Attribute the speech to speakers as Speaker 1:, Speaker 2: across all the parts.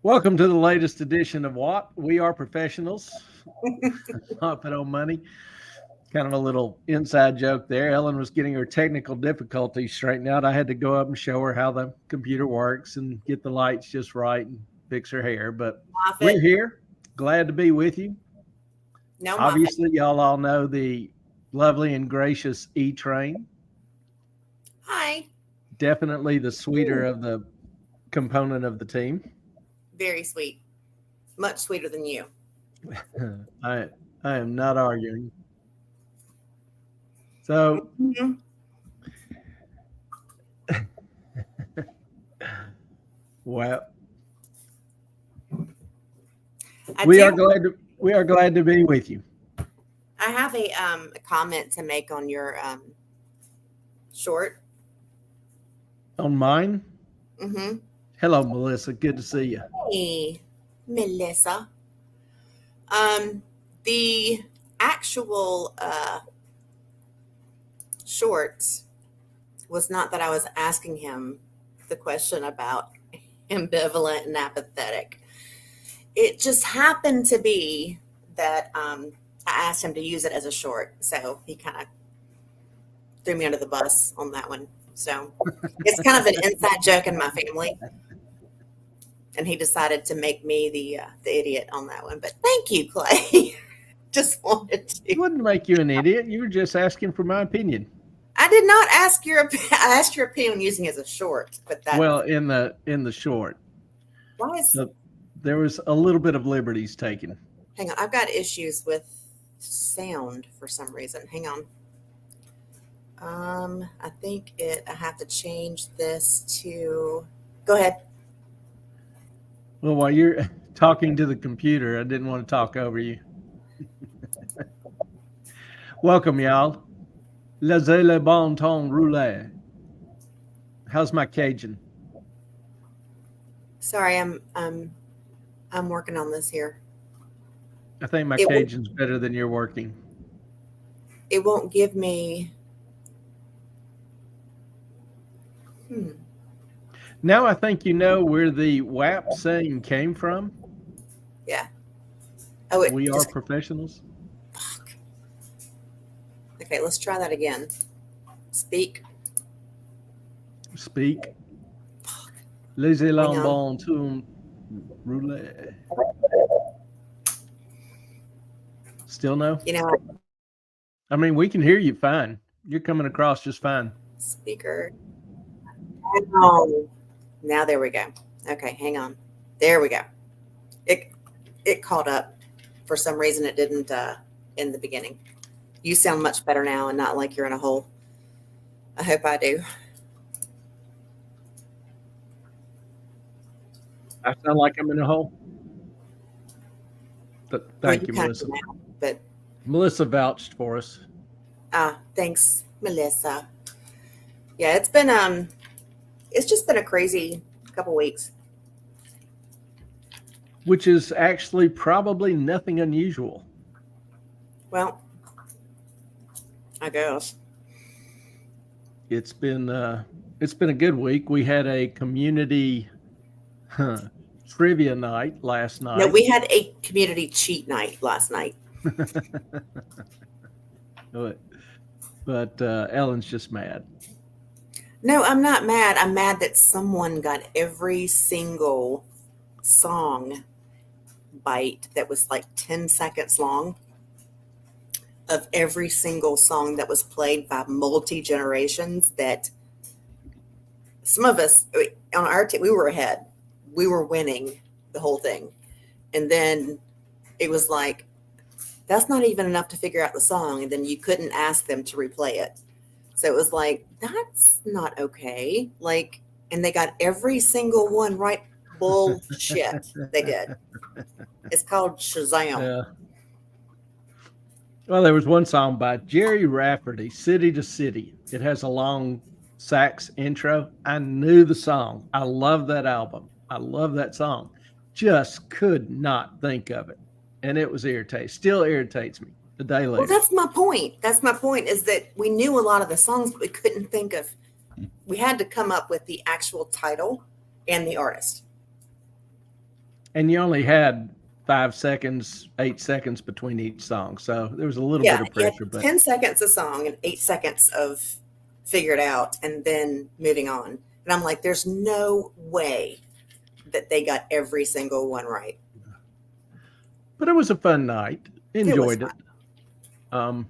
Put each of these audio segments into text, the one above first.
Speaker 1: Welcome to the latest edition of What? We Are Professionals. Not bet on money. Kind of a little inside joke there. Ellen was getting her technical difficulties straightened out. I had to go up and show her how the computer works and get the lights just right and fix her hair. But we're
Speaker 2: Moffat.
Speaker 1: here. Glad to be with you.
Speaker 2: No, Moffat.
Speaker 1: Obviously, y'all all know the lovely and gracious E Train.
Speaker 2: Hi.
Speaker 1: Definitely the sweeter of the component of the team.
Speaker 2: Very sweet. Much sweeter than you.
Speaker 1: I I am not arguing. So
Speaker 2: Mhm.
Speaker 1: well,
Speaker 2: I
Speaker 1: we are
Speaker 2: do.
Speaker 1: glad to be with you.
Speaker 2: I have a comment to make on your short.
Speaker 1: On mine,
Speaker 2: Mm-hmm.
Speaker 1: hello Melissa, good to see you.
Speaker 2: Hey, Melissa. The actual short was not that I was asking him the question about ambivalent and apathetic. It just happened to be that I asked him to use it as a short, so he kind of threw me under the bus on that one. So it's kind of an inside joke in my family, and he decided to make me the idiot on that one. But thank you, Clay. Just wanted
Speaker 1: It
Speaker 2: to.
Speaker 1: wouldn't make you an idiot. You were just asking for my opinion.
Speaker 2: I did not ask your. I asked your opinion on using it as a short, but that
Speaker 1: Well, in the short,
Speaker 2: why is
Speaker 1: so there was a little bit of liberties taken.
Speaker 2: hang on. I've got issues with sound for some reason. Hang on. I think it. I have to change this to. Go ahead.
Speaker 1: Well, while you're talking to the computer, I didn't want to talk over you. Welcome, y'all. Laissez le bon temps rouler. How's my Cajun?
Speaker 2: Sorry, I'm working on this here.
Speaker 1: I think my
Speaker 2: It won't,
Speaker 1: Cajun's better than you're working.
Speaker 2: it won't give me. Hmm.
Speaker 1: Now I think you know where the WAP saying came from.
Speaker 2: Yeah. Oh, it
Speaker 1: We are
Speaker 2: just.
Speaker 1: professionals.
Speaker 2: Fuck. Okay, let's try that again. Speak.
Speaker 1: Speak. Laissez
Speaker 2: Hang
Speaker 1: le
Speaker 2: on.
Speaker 1: bon temps rouler. Still no?
Speaker 2: You know,
Speaker 1: I mean, we can hear you fine. You're coming across just fine.
Speaker 2: speaker. Hang on. Now there we go. Okay, hang on. There we go. It it caught up. For some reason, it didn't in the beginning. You sound much better now, and not like you're in a hole. I hope I do.
Speaker 1: I sound like I'm in a hole.
Speaker 2: Well,
Speaker 1: Thank
Speaker 2: you
Speaker 1: you,
Speaker 2: kind of
Speaker 1: Melissa.
Speaker 2: do now, but
Speaker 1: Melissa vouched for us,
Speaker 2: thanks, Melissa. Yeah, it's just been a crazy couple weeks.
Speaker 1: which is actually probably nothing unusual.
Speaker 2: Well, I guess.
Speaker 1: It's been it's been a good week. We had a community huh, trivia night last
Speaker 2: No,
Speaker 1: night.
Speaker 2: we had a community cheat night last night.
Speaker 1: but Ellen's just mad.
Speaker 2: No, I'm not mad. I'm mad that someone got every single song bite that was like 10 seconds long of every single song that was played by multi generations. That some of us on our team, we were ahead, we were winning the whole thing, and then it was like that's not even enough to figure out the song, and then you couldn't ask them to replay it. So it was like that's not okay. Like, and they got every single one right. Bullshit. They did. It's called Shazam.
Speaker 1: Yeah. Well, there was one song by Jerry Rafferty, "City to City." It has a long sax intro. I knew the song. I love that album. I love that song. Just could not think of it, and it was irritating. Still irritates me a day
Speaker 2: Well,
Speaker 1: later.
Speaker 2: that's my point. That's my point is that we knew a lot of the songs, but we couldn't think of, we had to come up with the actual title and the artist.
Speaker 1: And you only had 5 seconds, 8 seconds between each song. So there was a little
Speaker 2: Yeah,
Speaker 1: bit of
Speaker 2: you had
Speaker 1: pressure, but
Speaker 2: 10 seconds a song and 8 seconds of figure it out and then moving on. And I'm like, there's no way that they got every single one right.
Speaker 1: it was a fun night.
Speaker 2: It was
Speaker 1: Enjoyed it.
Speaker 2: fun.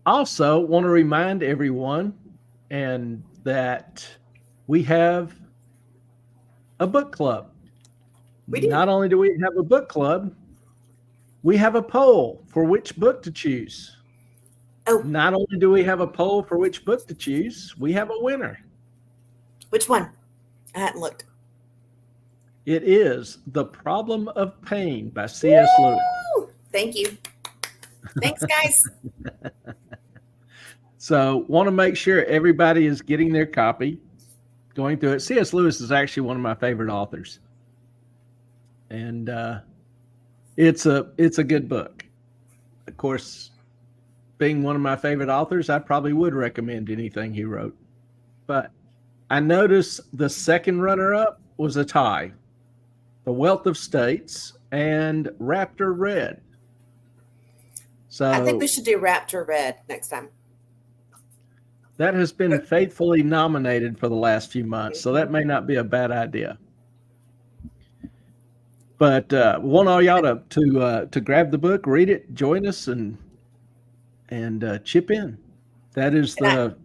Speaker 1: Also, want to remind everyone and that we have a book club.
Speaker 2: We do.
Speaker 1: Not only do we have a book club, we have a poll for which book to choose.
Speaker 2: Oh,
Speaker 1: Not only do we have a poll for which book to choose, we have a winner.
Speaker 2: which one? I hadn't looked.
Speaker 1: It is The Problem of Pain by C.S. Lewis.
Speaker 2: Woo! Thank you. Thanks, guys.
Speaker 1: So, want to make sure everybody is getting their copy, going through it. C.S. Lewis is actually one of my favorite authors, and it's a good book. Of course, being one of my favorite authors, I probably would recommend anything he wrote. But I noticed the second runner-up was a tie: The Wealth of States and Raptor Red. So
Speaker 2: I think we should do Raptor Red next time.
Speaker 1: that has been faithfully nominated for the last few months, so that may not be a bad idea. But want all y'all to grab the book, read it, join us, and chip in. That is the.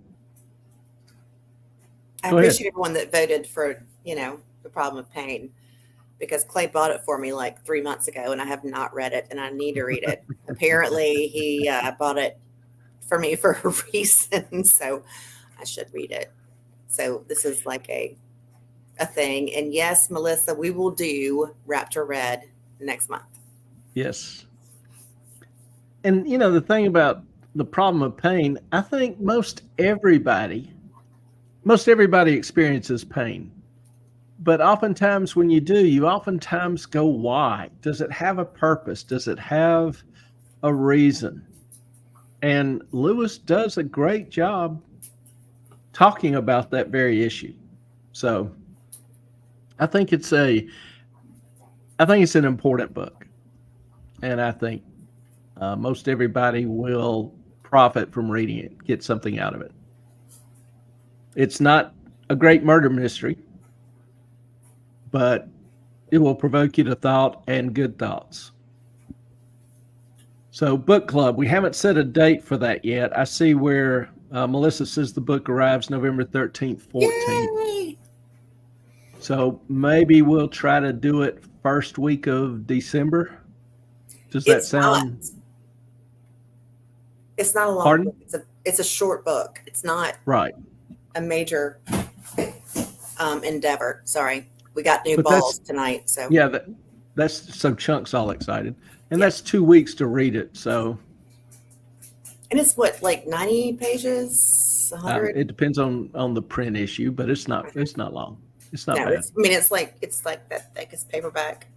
Speaker 2: I
Speaker 1: Go ahead.
Speaker 2: appreciate everyone that voted for, The Problem of Pain, because Clay bought it for me like 3 months ago and I have not read it and I need to read it. Apparently he bought it for me for a reason, so I should read it. So this is like a thing. And yes, Melissa, we will do Raptor Red next month.
Speaker 1: Yes. And the thing about The Problem of Pain, I think most everybody experiences pain. But oftentimes when you do, you oftentimes go, why? Does it have a purpose? Does it have a reason? And Lewis does a great job talking about that very issue. So I think it's an important book. And I think most everybody will profit from reading it, get something out of it. It's not a great murder mystery, but it will provoke you to thought and good thoughts. So book club, we haven't set a date for that yet. I see where Melissa says the book arrives November 13th, 14th.
Speaker 2: Yay!
Speaker 1: So maybe we'll try to do it first week of December. Does that sound?
Speaker 2: It's not a long
Speaker 1: Pardon?
Speaker 2: book. It's a short book. It's not
Speaker 1: Right.
Speaker 2: a major endeavor. Sorry. We got new
Speaker 1: But
Speaker 2: balls tonight. So
Speaker 1: Yeah, that's so Chunk's all excited. And that's 2 weeks to read it. So
Speaker 2: and it's what, like 90 pages? 100?
Speaker 1: it depends on the print issue, but it's not long. It's not bad.
Speaker 2: It's like that thick. It's paperback.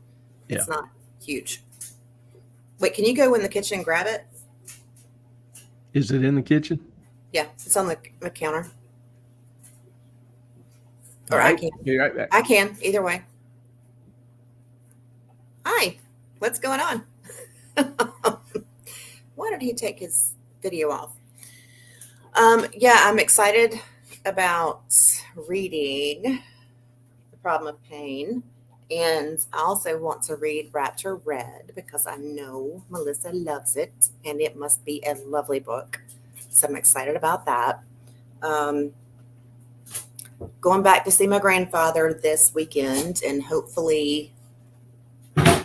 Speaker 2: It's not huge. Wait, can you go in the kitchen and grab it?
Speaker 1: Is it in the kitchen?
Speaker 2: Yeah, it's on the counter.
Speaker 1: All
Speaker 2: Or
Speaker 1: right.
Speaker 2: I can.
Speaker 1: Be right back.
Speaker 2: I can, either way. Hi, what's going on? Why did he take his video off? Yeah, I'm excited about reading The Problem of Pain. And I also want to read Raptor Red because I know Melissa loves it and it must be a lovely book. So I'm excited about that. Going back to see my grandfather this weekend and hopefully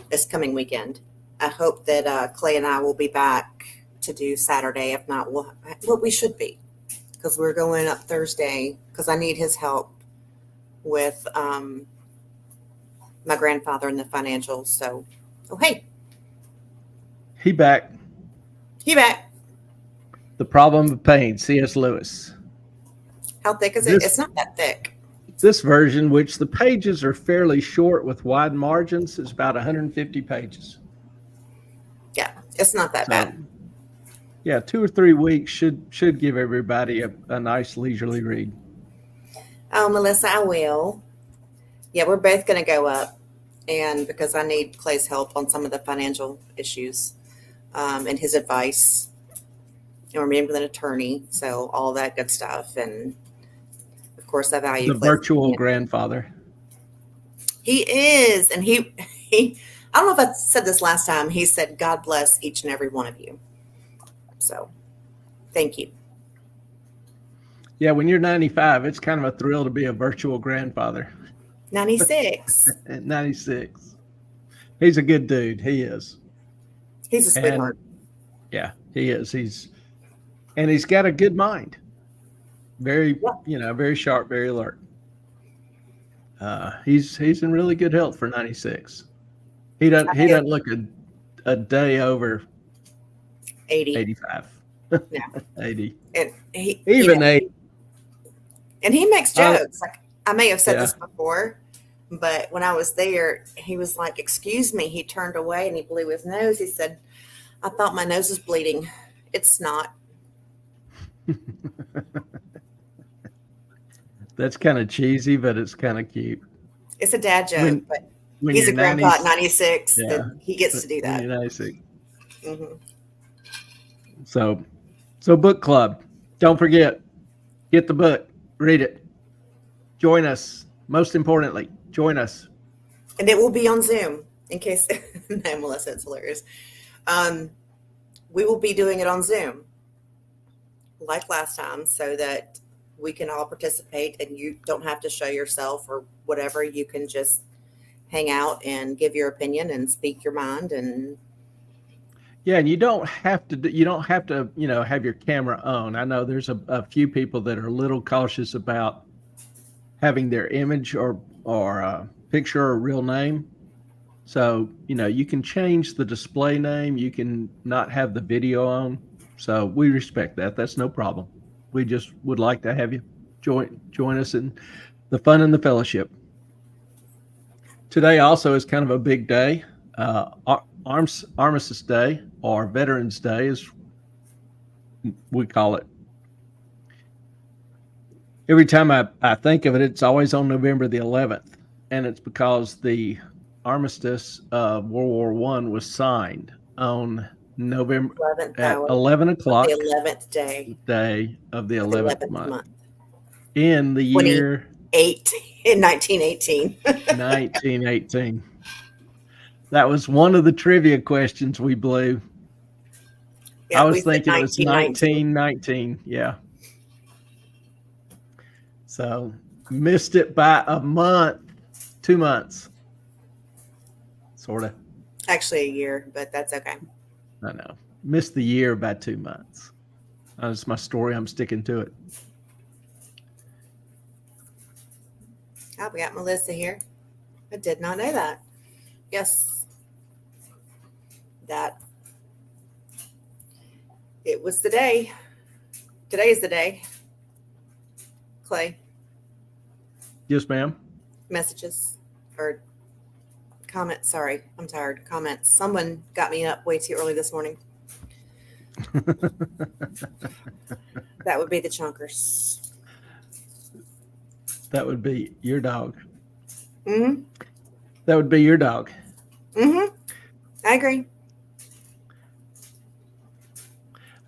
Speaker 2: this coming weekend. I hope that Clay and I will be back to do Saturday. If not, we should be, because we're going up Thursday because I need his help with my grandfather and the financials. So, hey.
Speaker 1: He back. The Problem of Pain, C.S. Lewis.
Speaker 2: How thick is it? It's not that thick.
Speaker 1: This version, which the pages are fairly short with wide margins, is about 150 pages.
Speaker 2: Yeah, it's not that bad.
Speaker 1: Yeah, 2 or 3 weeks should give everybody a nice leisurely read.
Speaker 2: Oh, Melissa, I will. Yeah, we're both going to go up and because I need Clay's help on some of the financial issues, and his advice. And we're meeting with an attorney, so all that good stuff. And of course, I value
Speaker 1: The
Speaker 2: Clay's
Speaker 1: virtual
Speaker 2: opinion.
Speaker 1: grandfather.
Speaker 2: He is, and he. I don't know if I said this last time. He said, "God bless each and every one of you." So, thank you.
Speaker 1: Yeah, when you're 95, it's kind of a thrill to be a virtual grandfather.
Speaker 2: 96.
Speaker 1: At 96. He's a good dude. He is.
Speaker 2: He's a sweetheart.
Speaker 1: Yeah, he is. He's got a good mind. Very, very sharp, very alert. He's in really good health for 96. He doesn't look a day over
Speaker 2: 80.
Speaker 1: 85.
Speaker 2: Yeah.
Speaker 1: 80.
Speaker 2: And he,
Speaker 1: Even 80.
Speaker 2: And he makes jokes. Like, I may have said
Speaker 1: Yeah.
Speaker 2: this before, but when I was there, he was like, "Excuse me." He turned away and he blew his nose. He said, "I thought my nose was bleeding. It's not."
Speaker 1: That's kind of cheesy, but it's kind of cute.
Speaker 2: It's a dad joke, but
Speaker 1: When
Speaker 2: he's a
Speaker 1: you're
Speaker 2: grandpa at 96.
Speaker 1: Yeah.
Speaker 2: That he gets to do
Speaker 1: When
Speaker 2: that.
Speaker 1: you're 96.
Speaker 2: Mm-hmm.
Speaker 1: So book club. Don't forget, get the book, read it, join us. Most importantly, join us.
Speaker 2: And it will be on Zoom in case. No, Melissa, it's hilarious. We will be doing it on Zoom like last time so that we can all participate and you don't have to show yourself or whatever. You can just hang out and give your opinion and speak your mind. And
Speaker 1: yeah, and you don't have to have your camera on. I know there's a few people that are a little cautious about having their image or picture or real name. So, you can change the display name. You can not have the video on. So we respect that. That's no problem. We just would like to have you join us in the fun and the fellowship. Today also is kind of a big day. Armistice Day, or Veterans Day, as we call it. Every time I think of it, it's always on November the 11th, and it's because the armistice of World War I was signed on November
Speaker 2: 11th
Speaker 1: at
Speaker 2: hour,
Speaker 1: 11 o'clock,
Speaker 2: the 11th day
Speaker 1: of the
Speaker 2: of
Speaker 1: 11th month in the
Speaker 2: 20.
Speaker 1: year
Speaker 2: 1918.
Speaker 1: 1918. That was one of the trivia questions we blew.
Speaker 2: Yeah,
Speaker 1: I was
Speaker 2: we said
Speaker 1: thinking it was
Speaker 2: 1919.
Speaker 1: 1919. Yeah. So missed it by a month, 2 months, sort of.
Speaker 2: Actually, a year, but that's okay.
Speaker 1: I know. Missed the year by 2 months. That's my story. I'm sticking to it.
Speaker 2: Oh, we got Melissa here. I did not know that. Yes. That it was the day. Today is the day. Clay,
Speaker 1: Yes, ma'am.
Speaker 2: messages or comments. Sorry, I'm tired. Comments. Someone got me up way too early this morning. That would be the Chunkers.
Speaker 1: That would be your dog.
Speaker 2: Mm-hmm.
Speaker 1: That would be your dog.
Speaker 2: Mm-hmm. I agree.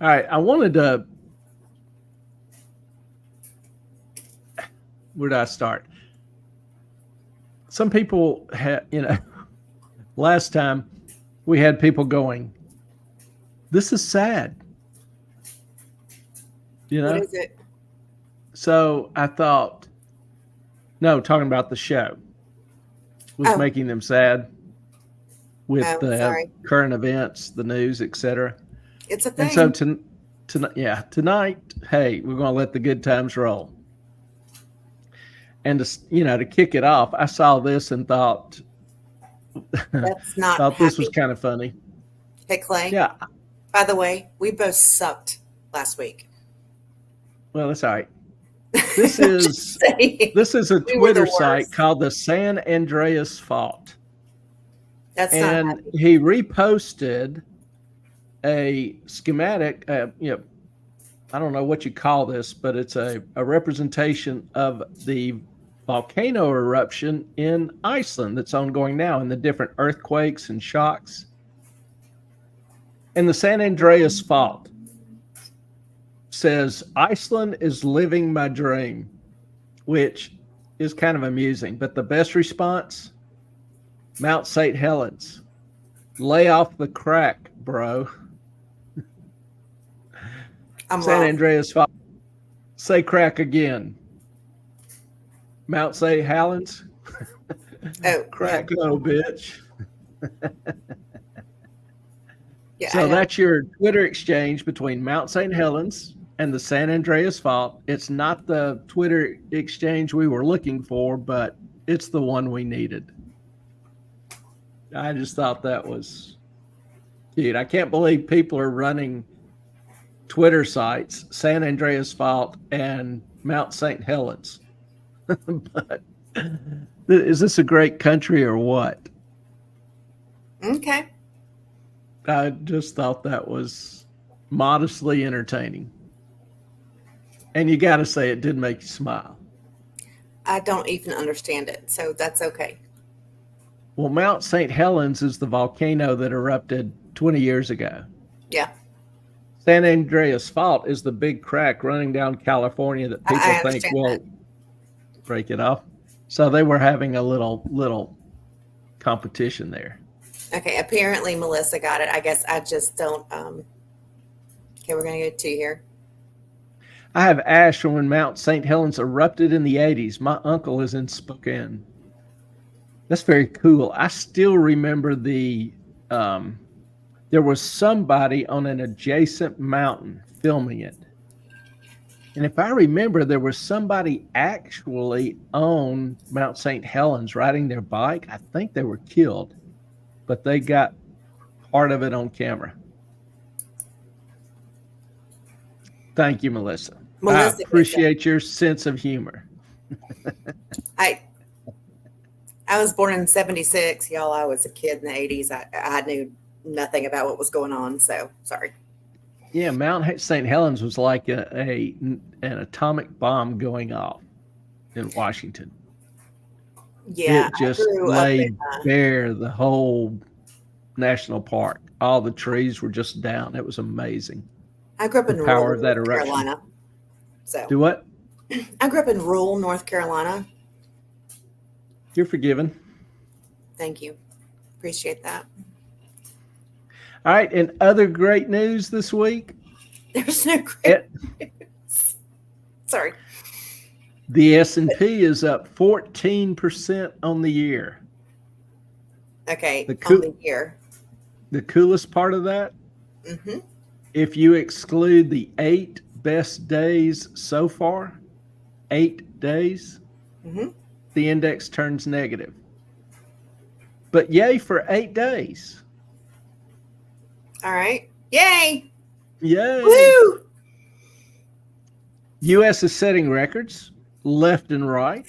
Speaker 1: All right. I wanted to. Where did I start? Some people had, last time we had people going, "This is sad."
Speaker 2: What is it?
Speaker 1: So I thought, no, talking about the show was making them sad with the current events, the news, etc.
Speaker 2: It's a thing.
Speaker 1: And so tonight, hey, we're going to let the good times roll. And to kick it off, I saw this and thought,
Speaker 2: that's not
Speaker 1: thought
Speaker 2: happy.
Speaker 1: This was kind of funny.
Speaker 2: Hey, Clay.
Speaker 1: Yeah.
Speaker 2: By the way, we both sucked last week.
Speaker 1: Well, that's all right. This is a Twitter site called the San Andreas Fault.
Speaker 2: That's
Speaker 1: and
Speaker 2: not happy.
Speaker 1: He reposted a schematic. I don't know what you call this, but it's a representation of the volcano eruption in Iceland that's ongoing now, and the different earthquakes and shocks. And the San Andreas Fault says, Iceland is living my dream, which is kind of amusing. But the best response, Mount St. Helens. Lay off the crack, bro. San Andreas Fault. Say crack again. Mount St. Helens.
Speaker 2: Oh,
Speaker 1: crack, no bitch.
Speaker 2: Yeah,
Speaker 1: so that's your Twitter exchange between Mount St. Helens and the San Andreas Fault. It's not the Twitter exchange we were looking for, but it's the one we needed. I just thought that was cute. I can't believe people are running Twitter sites, San Andreas Fault and Mount St. Helens. But is this a great country or what?
Speaker 2: Okay.
Speaker 1: I just thought that was modestly entertaining. And you got to say it did make you smile.
Speaker 2: I don't even understand it, so that's okay.
Speaker 1: Well, Mount St. Helens is the volcano that erupted 20 years ago.
Speaker 2: Yeah.
Speaker 1: San Andreas Fault is the big crack running down California that people think will break it off. So they were having a little competition there.
Speaker 2: Okay, apparently Melissa got it. I guess I just don't. Okay, we're going to go to here.
Speaker 1: I have ash from when Mount St. Helens erupted in the 80s. My uncle is in Spokane. That's very cool. I still remember there was somebody on an adjacent mountain filming it. And if I remember, there was somebody actually on Mount St. Helens riding their bike. I think they were killed, but they got part of it on camera. Thank you, Melissa. I appreciate your sense of humor.
Speaker 2: I was born in 76, y'all. I was a kid in the 80s. I knew nothing about what was going on, so sorry.
Speaker 1: Yeah, Mount St. Helens was like an atomic bomb going off in Washington.
Speaker 2: Yeah,
Speaker 1: it just laid bare the whole national park. All the trees were just down. It was amazing.
Speaker 2: I grew up in
Speaker 1: rural
Speaker 2: North Carolina. So
Speaker 1: do what?
Speaker 2: I grew up in rural North Carolina.
Speaker 1: You're forgiven.
Speaker 2: Thank you. Appreciate that.
Speaker 1: All right, and other great news this week.
Speaker 2: There's no great news. Sorry.
Speaker 1: The S&P is up 14% on the year.
Speaker 2: Okay, on the year.
Speaker 1: The coolest part of that,
Speaker 2: mm-hmm.
Speaker 1: If you exclude the 8 best days so far, 8 days,
Speaker 2: mm-hmm.
Speaker 1: the index turns negative. But yay for 8 days.
Speaker 2: All right. Yay.
Speaker 1: Yay.
Speaker 2: Woo.
Speaker 1: U.S. is setting records left and right.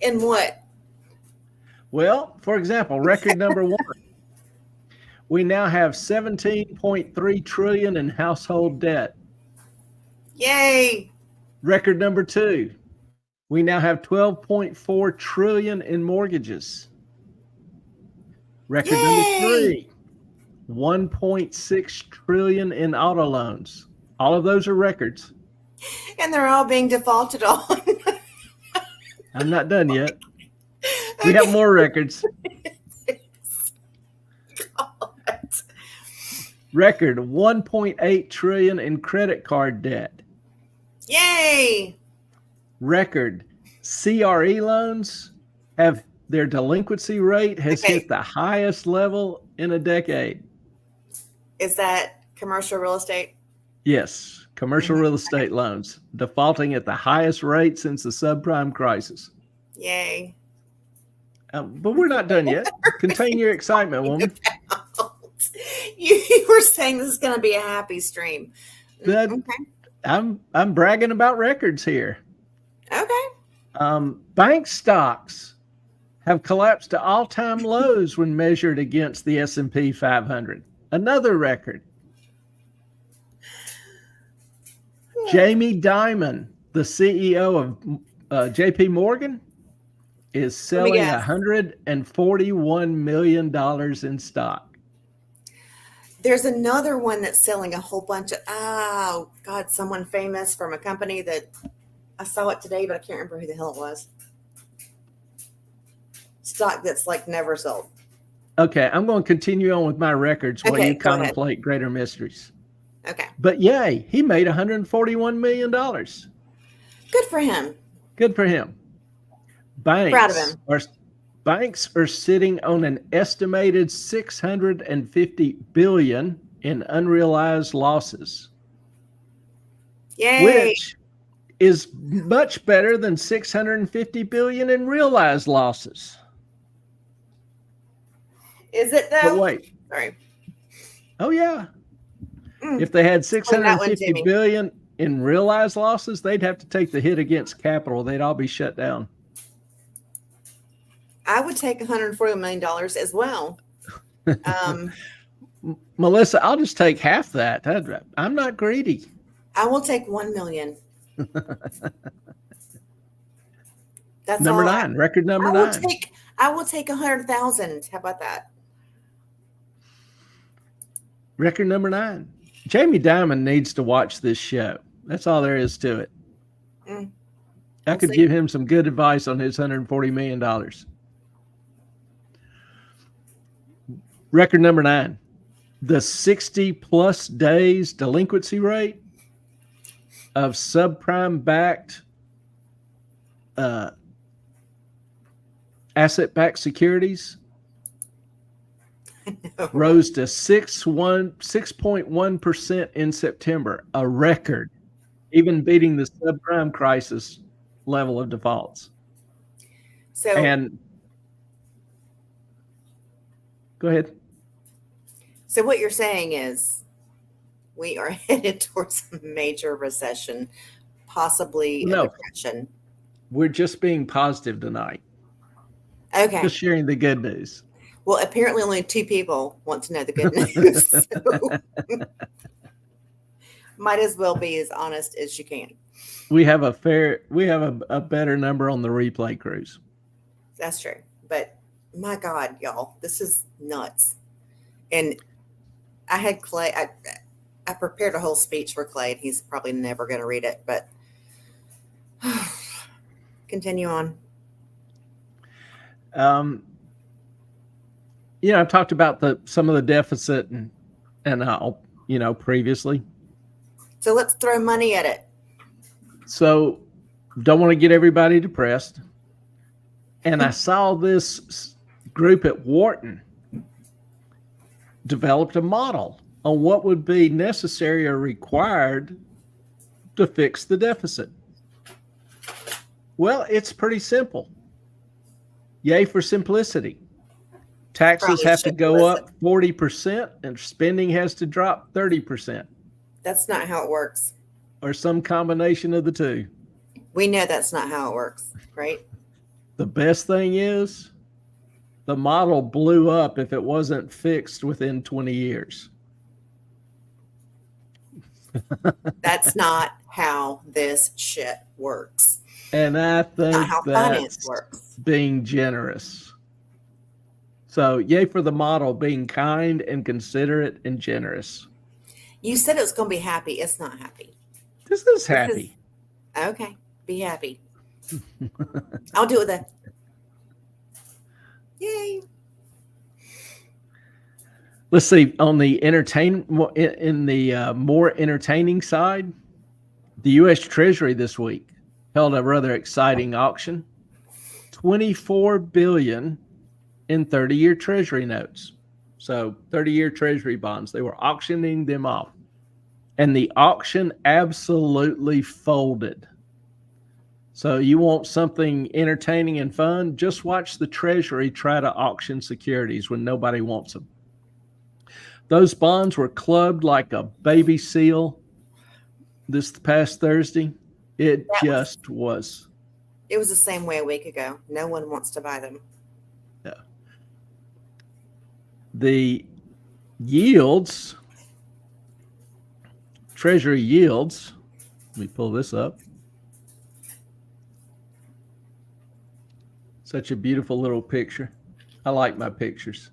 Speaker 2: In what?
Speaker 1: Well, for example, record number 1. We now have $17.3 trillion in household debt.
Speaker 2: Yay.
Speaker 1: Record number 2. We now have $12.4 trillion in mortgages. Record number 3. $1.6 trillion in auto loans. All of those are records.
Speaker 2: And they're all being defaulted on.
Speaker 1: I'm not done yet. We have more records. Record $1.8 trillion in credit card debt.
Speaker 2: Yay!
Speaker 1: Record CRE loans have their delinquency rate has hit the highest level in a decade.
Speaker 2: Is that commercial real estate?
Speaker 1: Yes, commercial real estate loans defaulting at the highest rate since the subprime crisis.
Speaker 2: Yay.
Speaker 1: But we're not done yet. Contain your excitement, woman.
Speaker 2: You were saying this is going to be a happy stream.
Speaker 1: Okay. I'm bragging about records here.
Speaker 2: Okay.
Speaker 1: Bank stocks have collapsed to all-time lows when measured against the S&P 500. Another record. Jamie Dimon, the CEO of JP Morgan, is selling $141 million in stock.
Speaker 2: There's another one that's selling a whole bunch of, someone famous from a company that I saw it today, but I can't remember who the hell it was. Stock that's like never sold.
Speaker 1: Okay, I'm going to continue on with my records while you contemplate greater mysteries. Okay. But yay, he made $141 million.
Speaker 2: Good for him.
Speaker 1: Good for him.
Speaker 2: Proud of him.
Speaker 1: Banks are sitting on an estimated $650 billion in unrealized losses.
Speaker 2: Yay.
Speaker 1: Which is much better than $650 billion in realized losses.
Speaker 2: Is it though?
Speaker 1: But wait.
Speaker 2: Sorry.
Speaker 1: Oh yeah. If they had $650 billion in realized losses, they'd have to take the hit against capital. They'd all be shut down.
Speaker 2: I would take $140 million as well.
Speaker 1: Melissa, I'll just take half that. I'm not greedy.
Speaker 2: I will take $1 million. That's
Speaker 1: number 9. Record number 9.
Speaker 2: I will take 100,000. How about that?
Speaker 1: Record number 9. Jamie Dimon needs to watch this show. That's all there is to it. I could give him some good advice on his $140 million. Record number 9. The 60-plus days delinquency rate of subprime-backed asset-backed securities rose to 6.1% in September, a record, even beating the subprime crisis level of defaults. And go ahead.
Speaker 2: So what you're saying is we are headed towards a major recession, possibly a depression.
Speaker 1: We're just being positive tonight.
Speaker 2: Okay.
Speaker 1: Just sharing the good news.
Speaker 2: Well, apparently only 2 people want to know the good news. So might as well be as honest as you can.
Speaker 1: We have a better number on the replay cruise.
Speaker 2: That's true. But my God, y'all, this is nuts. And I had Clay, I prepared a whole speech for Clay, and he's probably never going to read it, but continue on.
Speaker 1: I've talked about some of the deficit and how, previously.
Speaker 2: So let's throw money at it.
Speaker 1: So don't want to get everybody depressed. And I saw this group at Wharton developed a model on what would be necessary or required to fix the deficit. Well, it's pretty simple. Yay for simplicity. Taxes have to go up 40% and spending has to drop 30%.
Speaker 2: That's not how it works.
Speaker 1: Or some combination of the two.
Speaker 2: We know that's not how it works, right?
Speaker 1: The best thing is the model blew up if it wasn't fixed within 20 years.
Speaker 2: That's not how this shit works.
Speaker 1: And I think that's being generous. So yay for the model being kind and considerate and generous.
Speaker 2: You said it was going to be happy. It's not happy.
Speaker 1: This is happy.
Speaker 2: Okay. Be happy. I'll do it then. Yay.
Speaker 1: Let's see. On the more entertaining side, the U.S. Treasury this week held a rather exciting auction. $24 billion in 30-year Treasury notes. So 30-year Treasury bonds. They were auctioning them off. And the auction absolutely folded. So you want something entertaining and fun? Just watch the Treasury try to auction securities when nobody wants them. Those bonds were clubbed like a baby seal this past Thursday. It was.
Speaker 2: It was the same way a week ago. No one wants to buy them.
Speaker 1: Yeah. The yields, Treasury yields, Let me pull this up. Such a beautiful little picture. I like my pictures.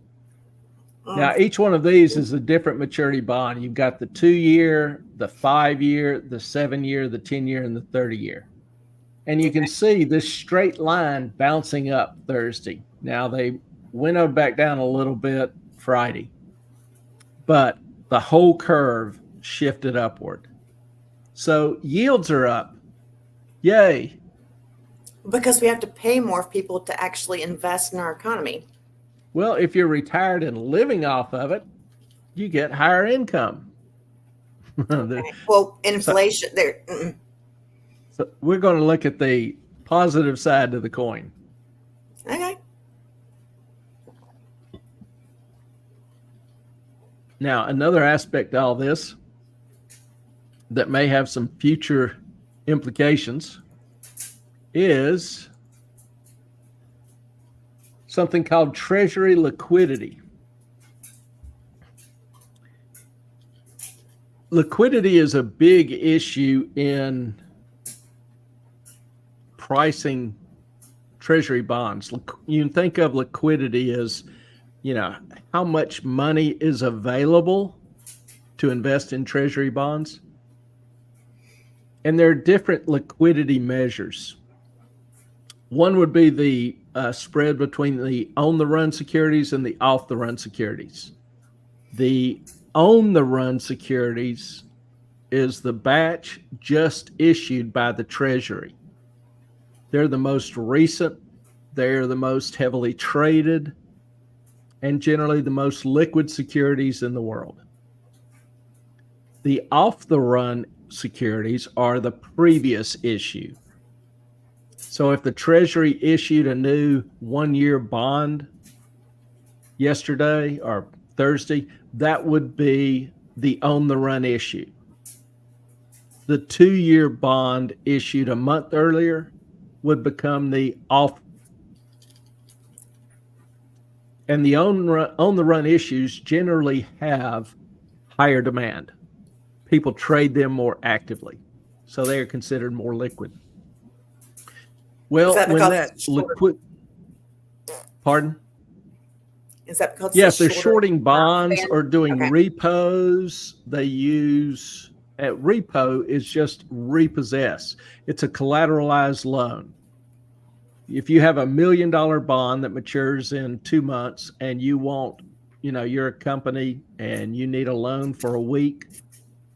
Speaker 1: Now, each one of these is a different maturity bond. You've got the 2-year, the 5-year, the 7-year, the 10-year, and the 30-year. And you can see this straight line bouncing up Thursday. Now, they winnowed back down a little bit Friday, but the whole curve shifted upward. So yields are up. Yay.
Speaker 2: Because we have to pay more people to actually invest in our economy.
Speaker 1: Well, if you're retired and living off of it, you get higher income.
Speaker 2: Okay. Well, inflation there.
Speaker 1: So we're going to look at the positive side of the coin.
Speaker 2: Okay.
Speaker 1: Now, another aspect of all this that may have some future implications is something called Treasury liquidity. Liquidity is a big issue in pricing Treasury bonds. You can think of liquidity as, how much money is available to invest in Treasury bonds. And there are different liquidity measures. One would be the spread between the on-the-run securities and the off-the-run securities. The on-the-run securities is the batch just issued by the Treasury. They're the most recent, they're the most heavily traded, and generally the most liquid securities in the world. The off-the-run securities are the previous issue. So if the Treasury issued a new 1-year bond yesterday or Thursday, that would be the on-the-run issue. The 2-year bond issued a month earlier would become the off. And the on-the-run issues generally have higher demand. People trade them more actively, so they are considered more liquid. Well, when that liquid, pardon?
Speaker 2: Is that because
Speaker 1: yes, they're shorting bonds or doing repos. They use repo is just repossess. It's a collateralized loan. If you have $1 million bond that matures in 2 months and you want, you're a company and you need a loan for a week,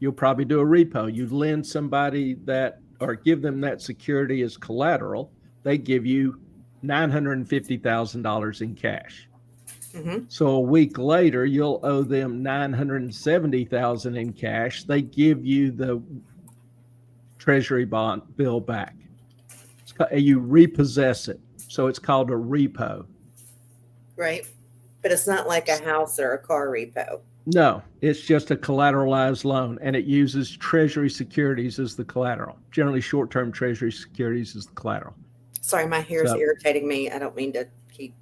Speaker 1: you'll probably do a repo. You lend somebody that or give them that security as collateral. They give you $950,000 in cash. Mm-hmm. So a week later, you'll owe them $970,000 in cash. They give you the Treasury bond bill back. You repossess it. So it's called a repo.
Speaker 2: Right. But it's not like a house or a car repo.
Speaker 1: No, it's just a collateralized loan, and it uses Treasury securities as the collateral. Generally, short-term Treasury securities as the collateral.
Speaker 2: Sorry, my hair is irritating me. I don't mean to keep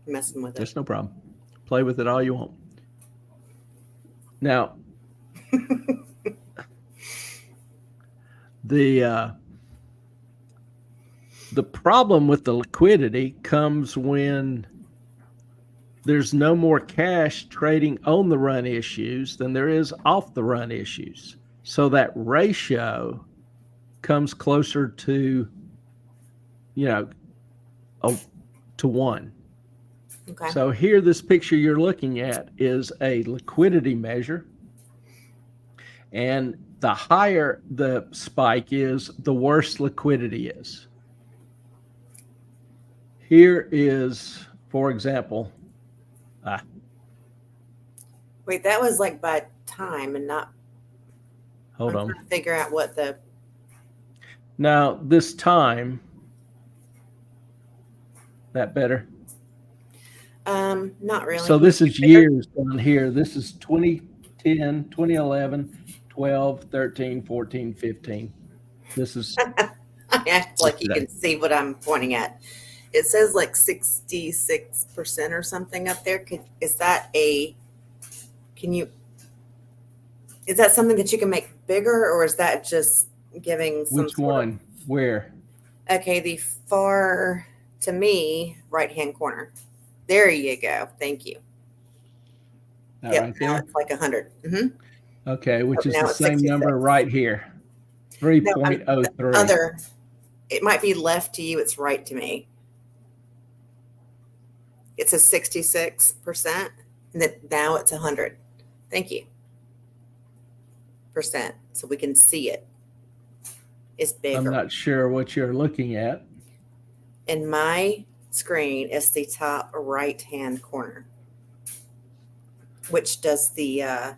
Speaker 2: messing with it.
Speaker 1: That's no problem. Play with it all you want. Now, the problem with the liquidity comes when there's no more cash trading on the run issues than there is off the run issues. So that ratio comes closer to, to 1.
Speaker 2: Okay.
Speaker 1: So here, this picture you're looking at is a liquidity measure. And the higher the spike is, the worse liquidity is. Here is, for example,
Speaker 2: wait, that was like by time and not.
Speaker 1: Hold on.
Speaker 2: Trying to figure out what the.
Speaker 1: Now, this time, that better?
Speaker 2: Not really.
Speaker 1: So this is years down here. This is 2010, 2011, 12, 13, 14, 15. This is.
Speaker 2: I act like you can see what I'm pointing at. It says like 66% or something up there. Is that can you? Is that something that you can make bigger, or is that just giving some
Speaker 1: Which
Speaker 2: sort of?
Speaker 1: one? Where?
Speaker 2: Okay, the far, to me, right-hand corner. There you go. Thank you.
Speaker 1: That
Speaker 2: Yep,
Speaker 1: right
Speaker 2: now
Speaker 1: there?
Speaker 2: it's like 100.
Speaker 1: Okay, which is
Speaker 2: Now
Speaker 1: the
Speaker 2: it's
Speaker 1: same number
Speaker 2: 66.
Speaker 1: right here,
Speaker 2: No, the
Speaker 1: 3.03.
Speaker 2: other, it might be left to you, it's right to me. It says 66%, and then now it's 100. Thank you. Percent, so we can see it. It's
Speaker 1: I'm
Speaker 2: bigger.
Speaker 1: not sure what you're looking at.
Speaker 2: In my screen, it's the top right-hand corner, which does the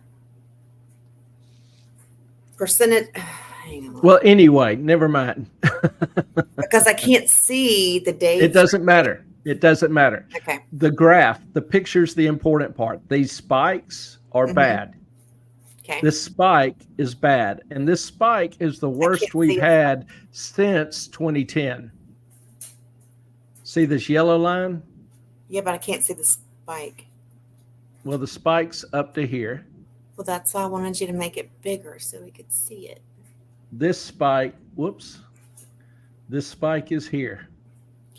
Speaker 2: percentage. Hang on.
Speaker 1: Well, anyway, never mind.
Speaker 2: Because I can't see the dates.
Speaker 1: It doesn't matter. It doesn't matter.
Speaker 2: Okay.
Speaker 1: The graph, the picture's the important part. These spikes are bad.
Speaker 2: Okay.
Speaker 1: This spike is bad. And this spike is the worst we've had since 2010. See this yellow line?
Speaker 2: Yeah, but I can't see the spike.
Speaker 1: Well, the spike's up to here.
Speaker 2: Well, that's why I wanted you to make it bigger so we could see it.
Speaker 1: This spike, whoops, this spike is here.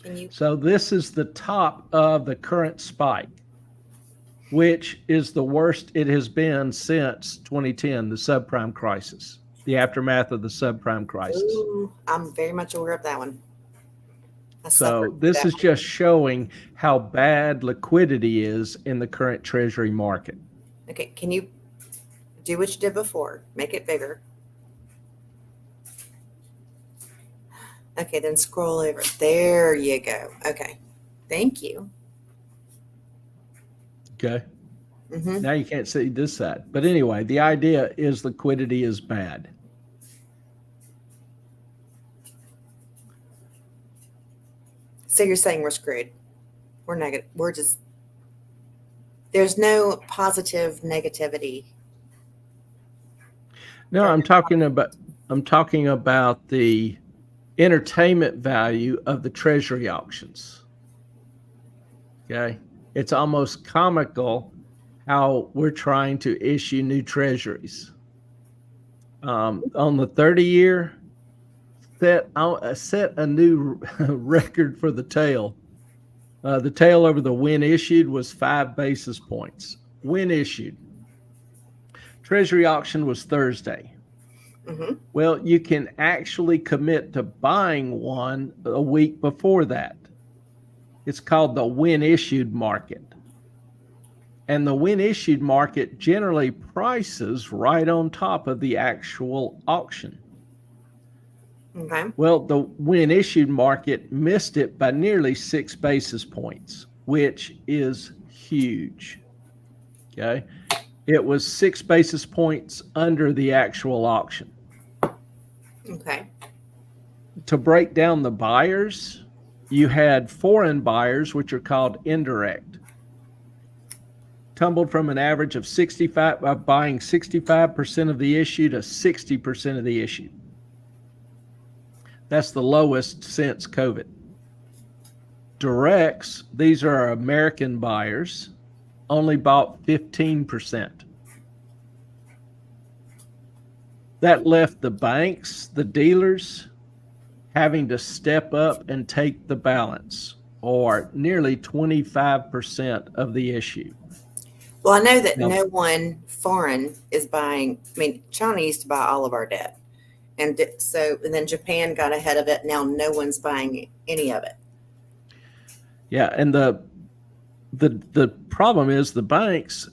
Speaker 2: Can you?
Speaker 1: So this is the top of the current spike, which is the worst it has been since 2010, the subprime crisis, the aftermath of the subprime crisis.
Speaker 2: Ooh, I'm very much aware of that one.
Speaker 1: So this is just showing how bad liquidity is in the current treasury market.
Speaker 2: Okay, can you do what you did before? Make it bigger. Okay, then scroll over. There you go. Okay, thank you.
Speaker 1: Okay. Now you can't see this side. But anyway, the idea is liquidity is bad.
Speaker 2: So you're saying we're screwed. We're negative. We're just, there's no positive negativity.
Speaker 1: No, I'm talking about the entertainment value of the treasury auctions. Okay. It's almost comical how we're trying to issue new treasuries. On the 30-year, set a new record for the tail. The tail over the when issued was 5 basis points. When issued. Treasury auction was Thursday. Well, you can actually commit to buying one a week before that. It's called the when issued market. And the when issued market generally prices right on top of the actual auction.
Speaker 2: Okay.
Speaker 1: Well, the when issued market missed it by nearly 6 basis points, which is huge. Okay. It was 6 basis points under the actual auction.
Speaker 2: Okay.
Speaker 1: To break down the buyers, you had foreign buyers, which are called indirect, tumbled from an average of buying 65% of the issue to 60% of the issue. That's the lowest since COVID. Directs, these are our American buyers, only bought 15%. That left the banks, the dealers, having to step up and take the balance, or nearly 25% of the issue.
Speaker 2: Well, I know that no one foreign is buying. I mean, China used to buy all of our debt. And then Japan got ahead of it. Now no one's buying any of it.
Speaker 1: Yeah, and the problem is the banks,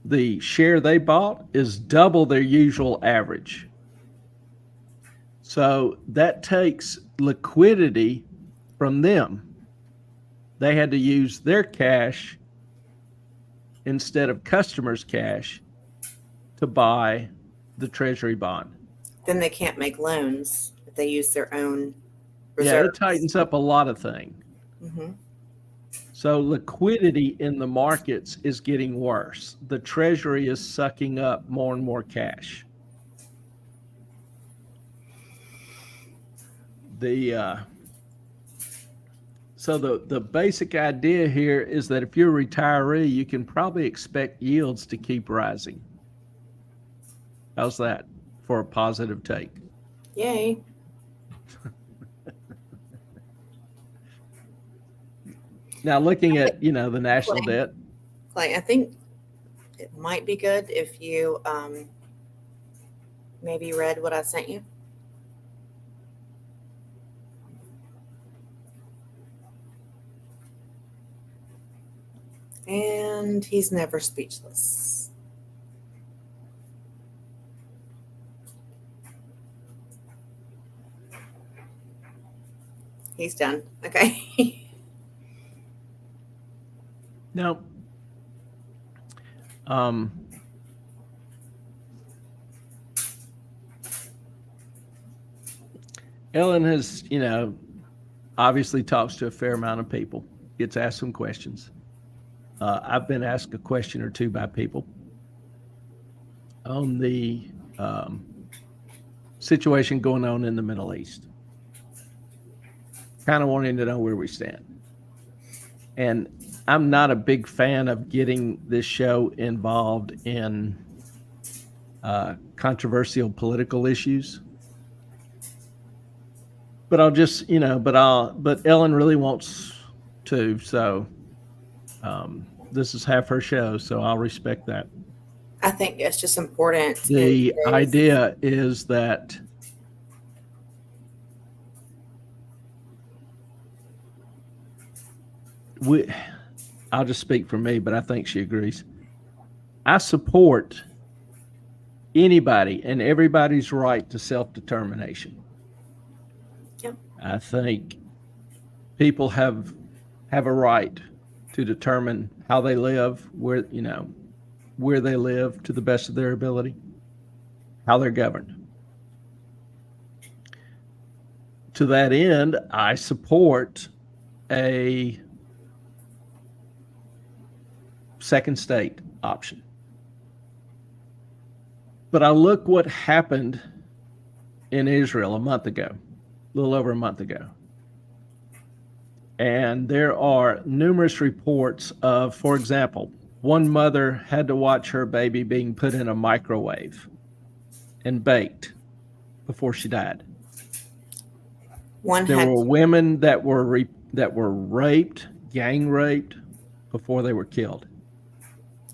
Speaker 1: the share they bought is double their usual average. So that takes liquidity from them. They had to use their cash instead of customers' cash to buy the treasury bond.
Speaker 2: Then they can't make loans if they use their own reserves.
Speaker 1: Yeah, it tightens up a lot of things. So liquidity in the markets is getting worse. The treasury is sucking up more and more cash. So the basic idea here is that if you're a retiree, you can probably expect yields to keep rising. How's that for a positive take?
Speaker 2: Yay.
Speaker 1: Now, looking at, the national debt.
Speaker 2: Clay, I think it might be good if you maybe read what I sent you. And he's never speechless. He's done. Okay.
Speaker 1: Now, Ellen has, obviously talks to a fair amount of people, gets asked some questions. I've been asked a question or two by people on the situation going on in the Middle East, kind of wanting to know where we stand. And I'm not a big fan of getting this show involved in controversial political issues. But I'll just, but Ellen really wants to, so this is half her show, so I'll respect that.
Speaker 2: I think it's just important.
Speaker 1: The idea is that I'll just speak for me, but I think she agrees. I support anybody and everybody's right to self-determination.
Speaker 2: Yep.
Speaker 1: I think people have a right to determine how they live, where they live to the best of their ability, how they're governed. To that end, I support a second state option. But I look what happened in Israel a little over a month ago. And there are numerous reports of, for example, one mother had to watch her baby being put in a microwave and baked before she died. There were women that were raped, gang raped, before they were killed.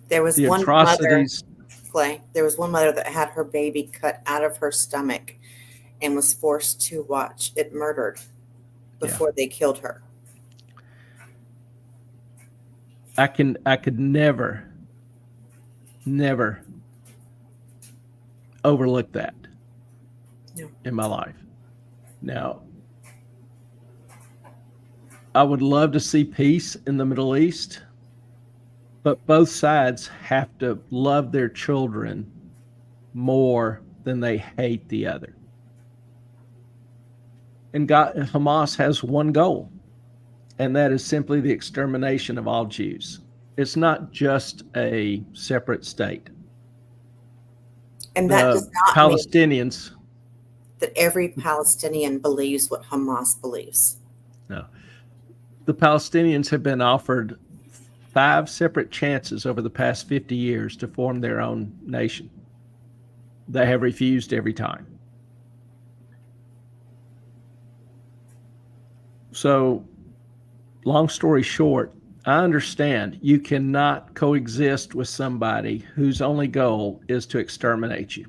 Speaker 2: There was one atrocities. Clay, there was one mother that had her baby cut out of her stomach and was forced to watch it murdered before they killed her.
Speaker 1: I could never overlook that in my life. Now, I would love to see peace in the Middle East, but both sides have to love their children more than they hate the other. And Hamas has one goal, and that is simply the extermination of all Jews. It's not just a separate state.
Speaker 2: And that does not
Speaker 1: Palestinians
Speaker 2: mean that every Palestinian believes what Hamas believes.
Speaker 1: No. The Palestinians have been offered 5 separate chances over the past 50 years to form their own nation. They have refused every time. So, long story short, I understand you cannot coexist with somebody whose only goal is to exterminate you.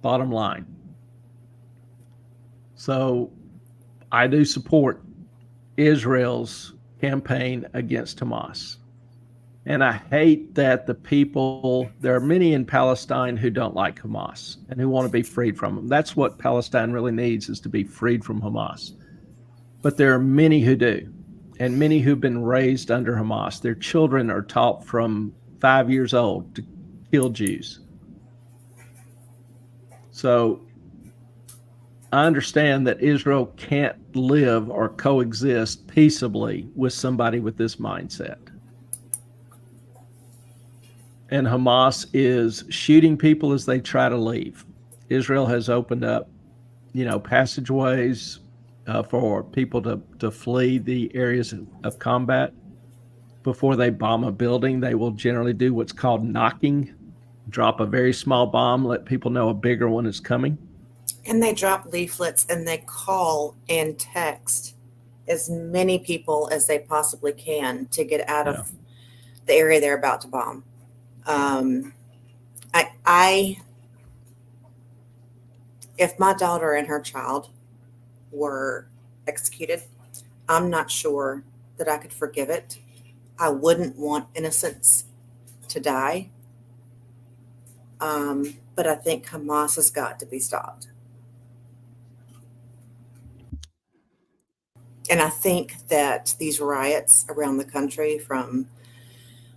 Speaker 1: Bottom line. So, I do support Israel's campaign against Hamas. And I hate that there are many in Palestine who don't like Hamas and who want to be freed from them. That's what Palestine really needs, is to be freed from Hamas. But there are many who do, and many who've been raised under Hamas. Their children are taught from 5 years old to kill Jews. So I understand that Israel can't live or coexist peaceably with somebody with this mindset. And Hamas is shooting people as they try to leave. Israel has opened up, passageways for people to flee the areas of combat. Before they bomb a building, they will generally do what's called knocking. drop a very small bomb, let people know a bigger one is coming.
Speaker 2: And they drop leaflets and they call and text as many people as they possibly can to get out
Speaker 1: Yeah.
Speaker 2: of the area they're about to bomb. If my daughter and her child were executed, I'm not sure that I could forgive it. I wouldn't want innocents to die. But I think Hamas has got to be stopped. And I think that these riots around the country from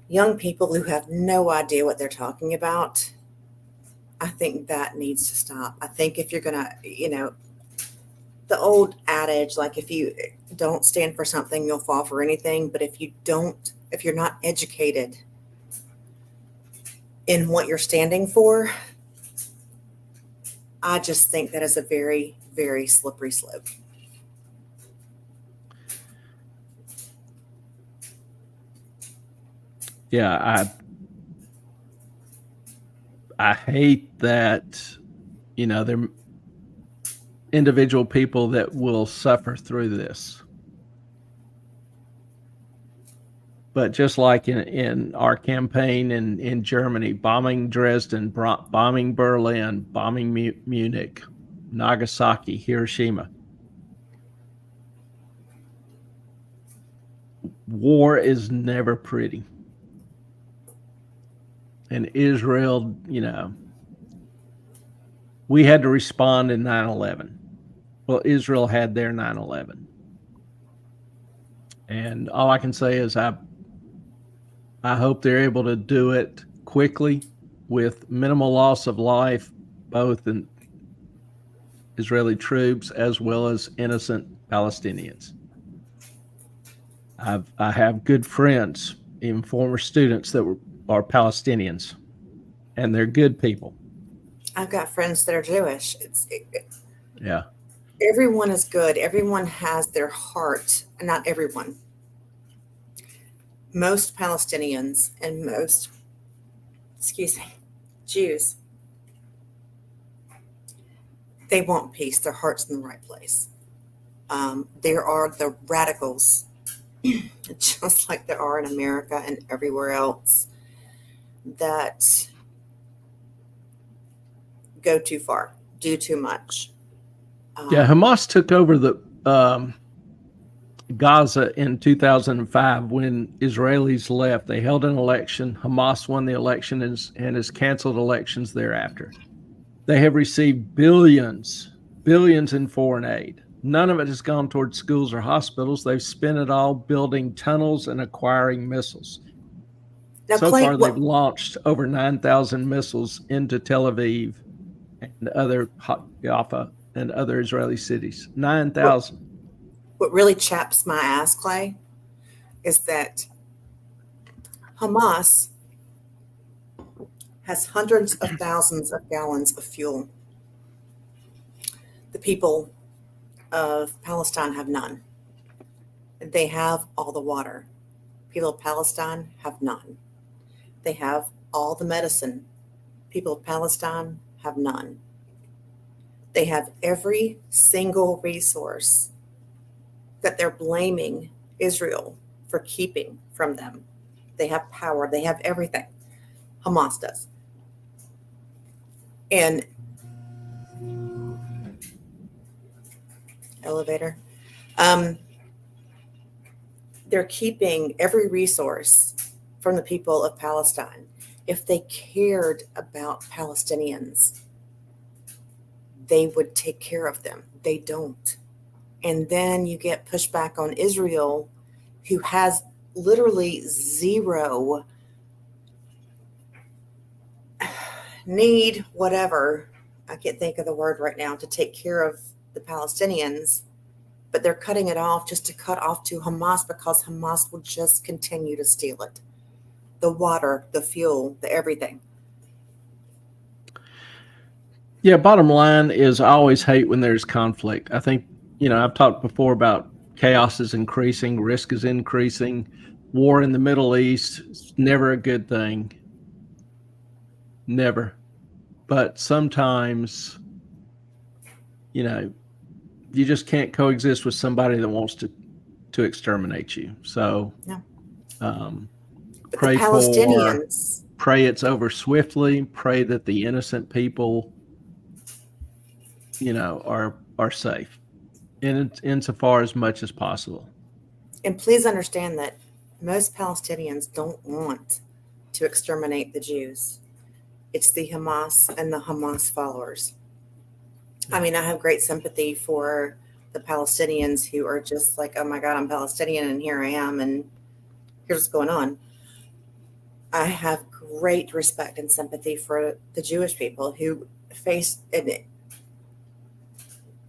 Speaker 2: young people who have no idea what they're talking about, I think that needs to stop. I think if you're going to, the old adage, like if you don't stand for something, you'll fall for anything. But if you're not educated in what you're standing for, I just think that is a very, very slippery slope.
Speaker 1: Yeah, I hate that, there are individual people that will suffer through this. But just like in our campaign in Germany, bombing Dresden, bombing Berlin, bombing Munich, Nagasaki, Hiroshima, war is never pretty. And Israel, we had to respond in 9/11. Well, Israel had their 9/11. And all I can say is I hope they're able to do it quickly with minimal loss of life, both in Israeli troops as well as innocent Palestinians. I have good friends, even former students that are Palestinians, and they're good people.
Speaker 2: I've got friends that are Jewish.
Speaker 1: Yeah.
Speaker 2: Everyone is good. Everyone has their heart. Not everyone. Most Palestinians and most, Jews, they want peace. Their heart's in the right place. There are the radicals, just like there are in America and everywhere else, that go too far, do too much.
Speaker 1: Yeah, Hamas took over the Gaza in 2005 when Israelis left. They held an election. Hamas won the election and has canceled elections thereafter. They have received billions in foreign aid. None of it has gone towards schools or hospitals. They've spent it all building tunnels and acquiring missiles. Now, so far, they've launched over 9,000 missiles into Tel Aviv and other Jaffa and other Israeli cities. 9,000.
Speaker 2: What really chaps my ass, Clay, is that Hamas has hundreds of thousands of gallons of fuel. The people of Palestine have none. They have all the water. People of Palestine have none. They have all the medicine. People of Palestine have none. They have every single resource that they're blaming Israel for keeping from them. They have power. They have everything. Hamas does. And elevator. They're keeping every resource from the people of Palestine. If they cared about Palestinians, they would take care of them. They don't. And then you get pushback on Israel, who has literally zero need, whatever, I can't think of the word right now, to take care of the Palestinians, but they're cutting it off just to cut off to Hamas because Hamas will just continue to steal it. The water, the fuel, the everything.
Speaker 1: Yeah, bottom line is I always hate when there's conflict. I think, I've talked before about chaos is increasing, risk is increasing. War in the Middle East is never a good thing. never. But sometimes, you just can't coexist with somebody that wants to exterminate you. So,
Speaker 2: No. But
Speaker 1: pray
Speaker 2: the Palestinians,
Speaker 1: pray it's over swiftly. Pray that the innocent people, are safe, insofar as much as possible.
Speaker 2: and please understand that most Palestinians don't want to exterminate the Jews. It's the Hamas and the Hamas followers. I mean, I have great sympathy for the Palestinians who are just like, oh my God, I'm Palestinian and here I am and here's what's going on. I have great respect and sympathy for the Jewish people who faced an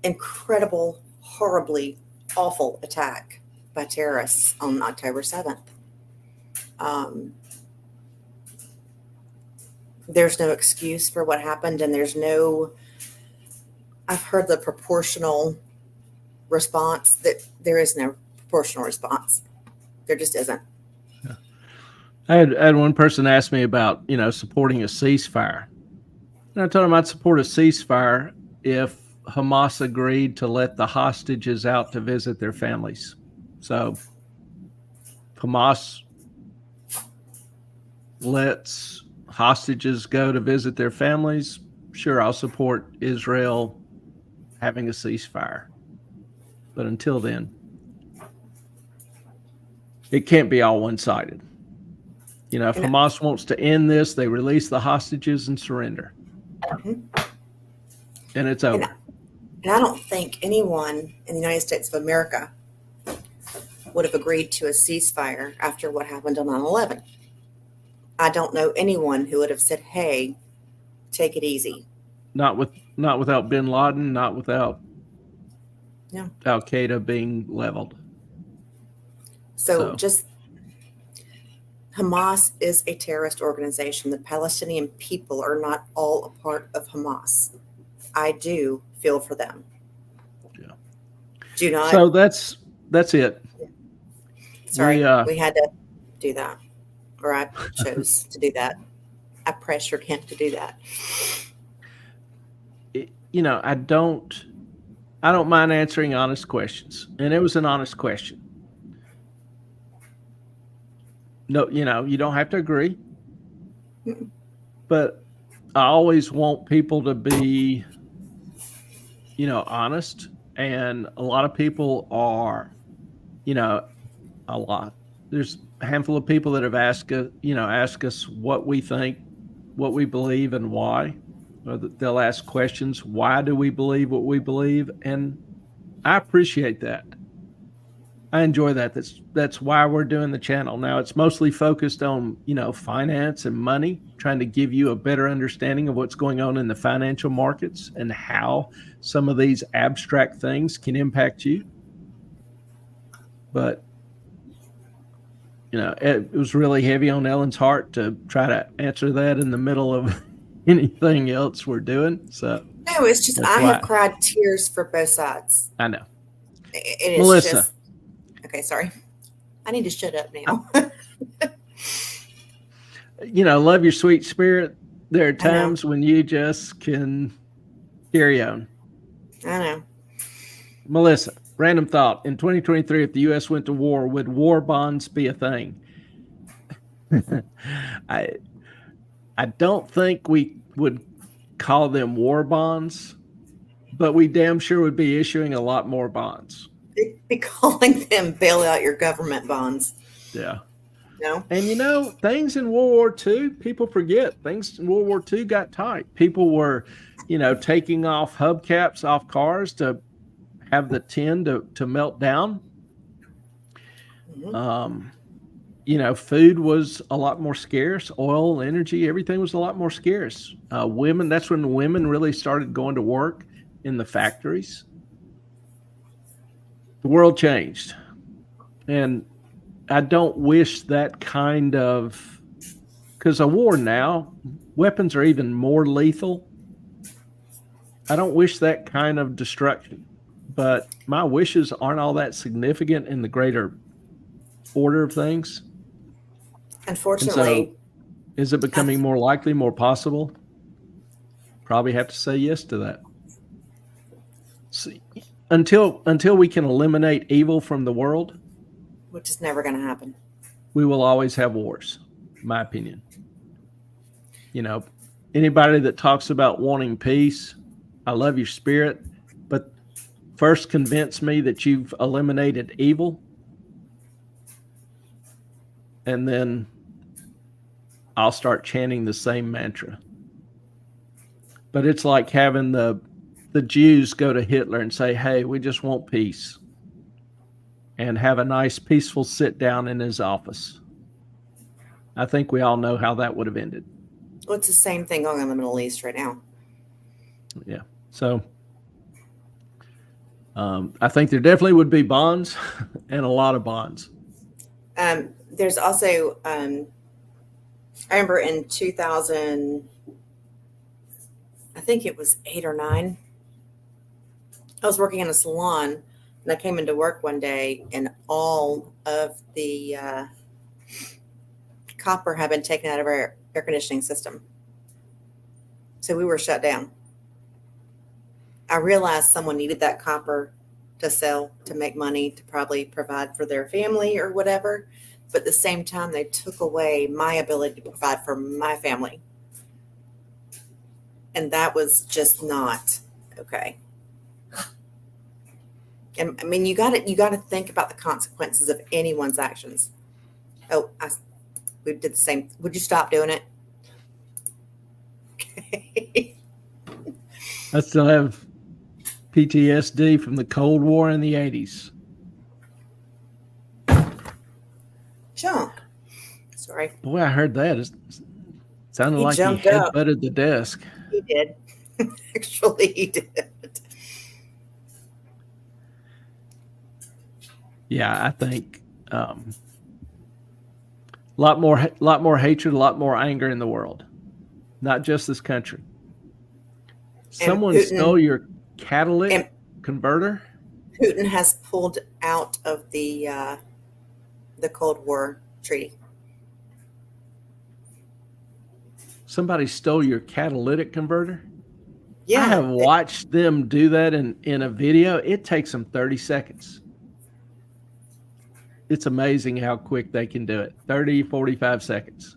Speaker 2: incredible, horribly awful attack by terrorists on October 7th. There's no excuse for what happened, and I've heard the proportional response, that there is no proportional response. There just isn't.
Speaker 1: Yeah. I had one person ask me about, supporting a ceasefire. And I told him I'd support a ceasefire if Hamas agreed to let the hostages out to visit their families. So Hamas lets hostages go to visit their families. Sure, I'll support Israel having a ceasefire. But until then, it can't be all one-sided. If Hamas wants to end this, they release the hostages and surrender. Mm-hmm. And it's over.
Speaker 2: And I don't think anyone in the United States of America would have agreed to a ceasefire after what happened on 9/11. I don't know anyone who would have said, hey, take it easy.
Speaker 1: Not without bin Laden, not without Al Qaeda being leveled.
Speaker 2: So just Hamas is a terrorist organization. The Palestinian people are not all a part of Hamas. I do feel for them.
Speaker 1: Yeah.
Speaker 2: Do not.
Speaker 1: So that's it.
Speaker 2: Sorry, we had to do that. Or I chose to do that. I pressured him to do that.
Speaker 1: I don't mind answering honest questions. And it was an honest question. No, you don't have to agree. But I always want people to be, honest. And a lot of people are, a lot. There's a handful of people that have asked us what we think, what we believe, and why. Or they'll ask questions. Why do we believe what we believe? And I appreciate that. I enjoy that. That's why we're doing the channel. Now it's mostly focused on, finance and money, trying to give you a better understanding of what's going on in the financial markets and how some of these abstract things can impact you. But, it was really heavy on Ellen's heart to try to answer that in the middle of anything else we're doing. So
Speaker 2: no, it's just I have cried tears for both sides.
Speaker 1: I know.
Speaker 2: It is
Speaker 1: Melissa.
Speaker 2: Okay, sorry. I need to shut up now.
Speaker 1: Love your sweet spirit. There are times when you just can carry on.
Speaker 2: I know.
Speaker 1: Melissa, random thought. In 2023, if the U.S. went to war, would war bonds be a thing? I don't think we would call them war bonds, but we damn sure would be issuing a lot more bonds.
Speaker 2: Be calling them bail out your government bonds.
Speaker 1: Yeah.
Speaker 2: No.
Speaker 1: And things in World War II, people forget. Things in World War II got tight. People were, taking off hubcaps off cars to have the tin to melt down. Mm-hmm. Food was a lot more scarce. Oil, energy, everything was a lot more scarce. Women, that's when women really started going to work in the factories. The world changed. And I don't wish that kind of, because a war now, weapons are even more lethal. I don't wish that kind of destruction, but my wishes aren't all that significant in the greater order of things.
Speaker 2: Unfortunately,
Speaker 1: Is it becoming more likely, more possible? Probably have to say yes to that. See, until we can eliminate evil from the world,
Speaker 2: which is never going to happen,
Speaker 1: we will always have wars, in my opinion. Anybody that talks about wanting peace, I love your spirit, but first convince me that you've eliminated evil, and then I'll start chanting the same mantra. But it's like having the Jews go to Hitler and say, hey, we just want peace, and have a nice, peaceful sit down in his office. I think we all know how that would have ended.
Speaker 2: Well, it's the same thing going on in the Middle East right now.
Speaker 1: Yeah. So I think there definitely would be bonds and a lot of bonds.
Speaker 2: There's also, I remember in 2000, I think it was 8 or 9, I was working in a salon, and I came into work one day, and all of the copper had been taken out of our air conditioning system. So we were shut down. I realized someone needed that copper to sell, to make money, to probably provide for their family or whatever. But at the same time, they took away my ability to provide for my family. And that was just not okay. And I mean, you got to think about the consequences of anyone's actions. Oh, we did the same. Would you stop doing it? Okay.
Speaker 1: I still have PTSD from the Cold War in the 80s.
Speaker 2: Sure. Sorry.
Speaker 1: Boy, I heard that. It sounded like he headbutted the desk.
Speaker 2: He did. Actually, he did.
Speaker 1: Yeah, I think a lot more hatred, a lot more anger in the world, not just this country. Someone stole your catalytic converter.
Speaker 2: Putin has pulled out of the Cold War treaty.
Speaker 1: Somebody stole your catalytic converter?
Speaker 2: Yeah.
Speaker 1: I have watched them do that in a video. It takes them 30 seconds. It's amazing how quick they can do it. 30, 45 seconds.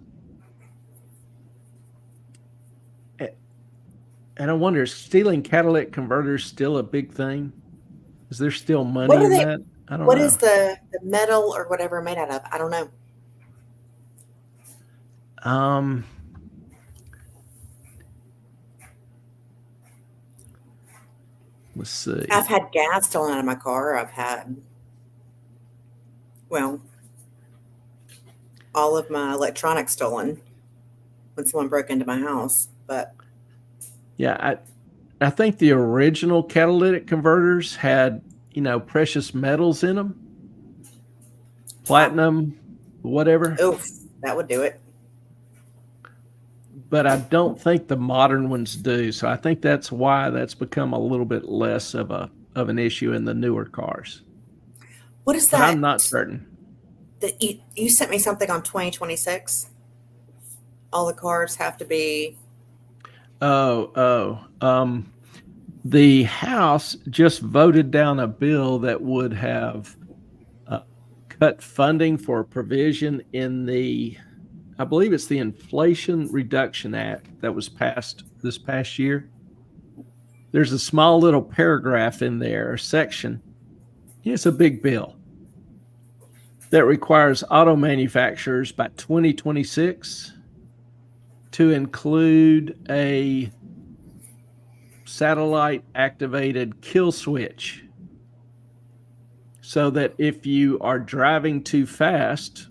Speaker 1: And I wonder, is stealing catalytic converters still a big thing? Is there still money in that? I don't know.
Speaker 2: What is the metal or whatever made out of? I don't know.
Speaker 1: Let's see.
Speaker 2: I've had gas stolen out of my car. I've had, all of my electronics stolen when someone broke into my house. But
Speaker 1: yeah, I think the original catalytic converters had, precious metals in them. Platinum, whatever.
Speaker 2: Oof, that would do it.
Speaker 1: But I don't think the modern ones do. So I think that's why that's become a little bit less of an issue in the newer cars.
Speaker 2: What is
Speaker 1: that?
Speaker 2: But
Speaker 1: I'm not certain.
Speaker 2: That you sent me something on 2026. All the cars have to be.
Speaker 1: The House just voted down a bill that would have cut funding for a provision in I believe it's the Inflation Reduction Act that was passed this past year. There's a small little paragraph in there, a section. It's a big bill that requires auto manufacturers by 2026 to include a satellite activated kill switch, so that if you are driving too fast,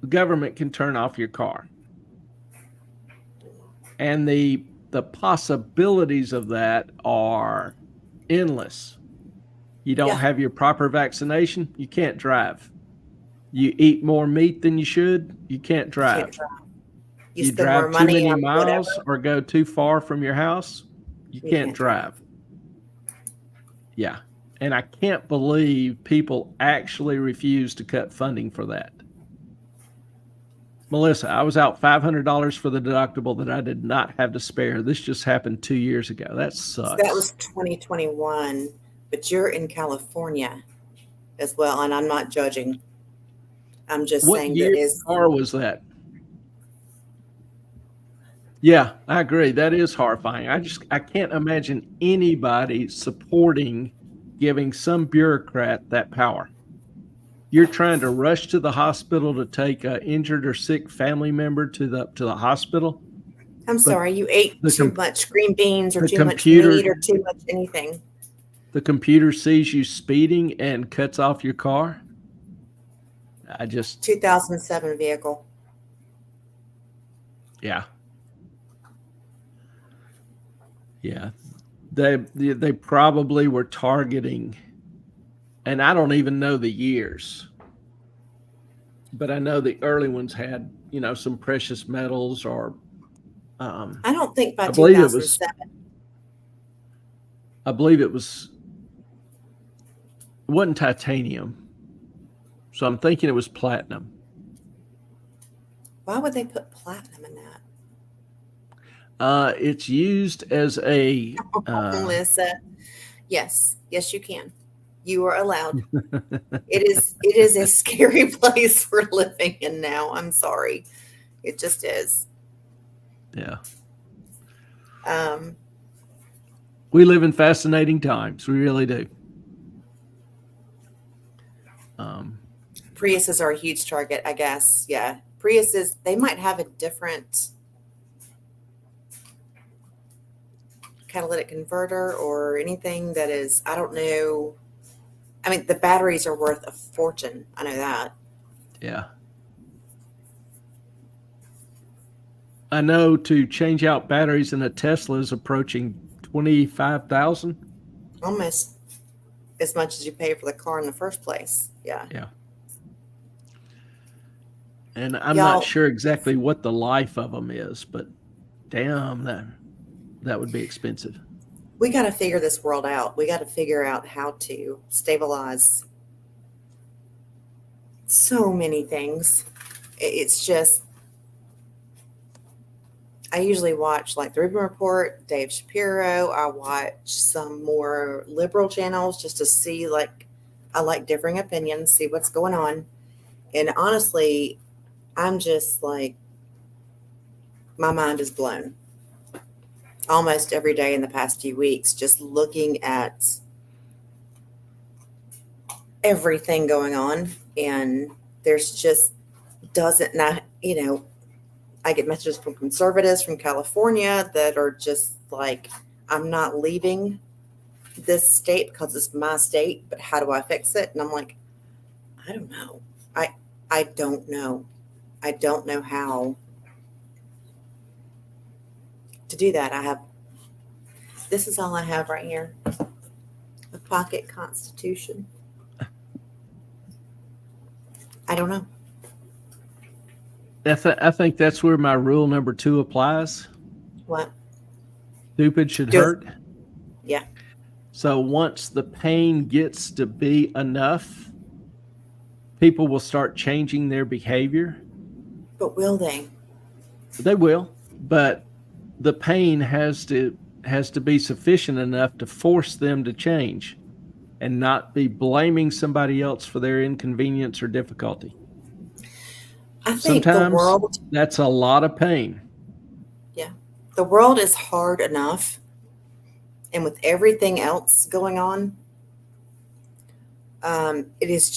Speaker 1: the government can turn off your car. And the possibilities of that are endless. You don't have your proper vaccination, you can't drive. You eat more meat than you should, you can't drive. You drive too many miles or go too far from your house, you can't drive. Yeah. And I can't believe people actually refuse to cut funding for that. Melissa, I was out $500 for the deductible that I did not have to spare. This just happened 2 years ago. That
Speaker 2: So that was
Speaker 1: sucks.
Speaker 2: 2021, but you're in California as well, and I'm not judging. I'm just
Speaker 1: What
Speaker 2: saying
Speaker 1: year
Speaker 2: that is
Speaker 1: or was that? Yeah, I agree. That is horrifying. I can't imagine anybody supporting giving some bureaucrat that power. You're trying to rush to the hospital to take an injured or sick family member to the hospital,
Speaker 2: I'm
Speaker 1: but
Speaker 2: sorry, you ate
Speaker 1: the
Speaker 2: too
Speaker 1: com-
Speaker 2: much green beans or
Speaker 1: the
Speaker 2: too much meat
Speaker 1: computer
Speaker 2: or too much anything.
Speaker 1: the computer sees you speeding and cuts off your car. I just
Speaker 2: 2007 vehicle.
Speaker 1: Yeah. Yeah. They probably were targeting, and I don't even know the years, but I know the early ones had, some precious metals or
Speaker 2: I don't think by
Speaker 1: I believe it was
Speaker 2: 2007.
Speaker 1: I believe it was it wasn't titanium. So I'm thinking it was platinum.
Speaker 2: Why would they put platinum in that?
Speaker 1: It's used as a
Speaker 2: Melissa, yes, you can. You are allowed. It is a scary place we're living in now. I'm sorry, it just is.
Speaker 1: yeah.
Speaker 2: Um,
Speaker 1: We live in fascinating times. We really do.
Speaker 2: Priuses are a huge target, I guess. Yeah, Priuses, they might have a different catalytic converter or anything that is, I don't know. I mean, the batteries are worth a fortune. I know that.
Speaker 1: Yeah. I know to change out batteries in a Tesla is approaching 25,000.
Speaker 2: Almost as much as you pay for the car in the first place. Yeah.
Speaker 1: Yeah. And I'm
Speaker 2: Y'all,
Speaker 1: not sure exactly what the life of them is, but damn, that would be expensive.
Speaker 2: we got to figure this world out. We got to figure out how to stabilize so many things. It's just, I usually watch like the Rubin Report, Dave Shapiro. I watch some more liberal channels just to see, like, I like differing opinions, see what's going on. And honestly, I'm just like, my mind is blown almost every day in the past few weeks, just looking at everything going on. And there's just doesn't not, I get messages from conservatives from California that are just like, I'm not leaving this state because it's my state, but how do I fix it? And I'm like, I don't know. I don't know. I don't know how to do that. This is all I have right here. A pocket constitution. I don't know.
Speaker 1: I think that's where my rule number 2 applies.
Speaker 2: What?
Speaker 1: Stupid should hurt.
Speaker 2: Yeah.
Speaker 1: So once the pain gets to be enough, people will start changing their behavior.
Speaker 2: But will they?
Speaker 1: They will, but the pain has to be sufficient enough to force them to change and not be blaming somebody else for their inconvenience or difficulty.
Speaker 2: I think
Speaker 1: Sometimes
Speaker 2: the world,
Speaker 1: that's a lot of pain.
Speaker 2: yeah, the world is hard enough. And with everything else going on, it's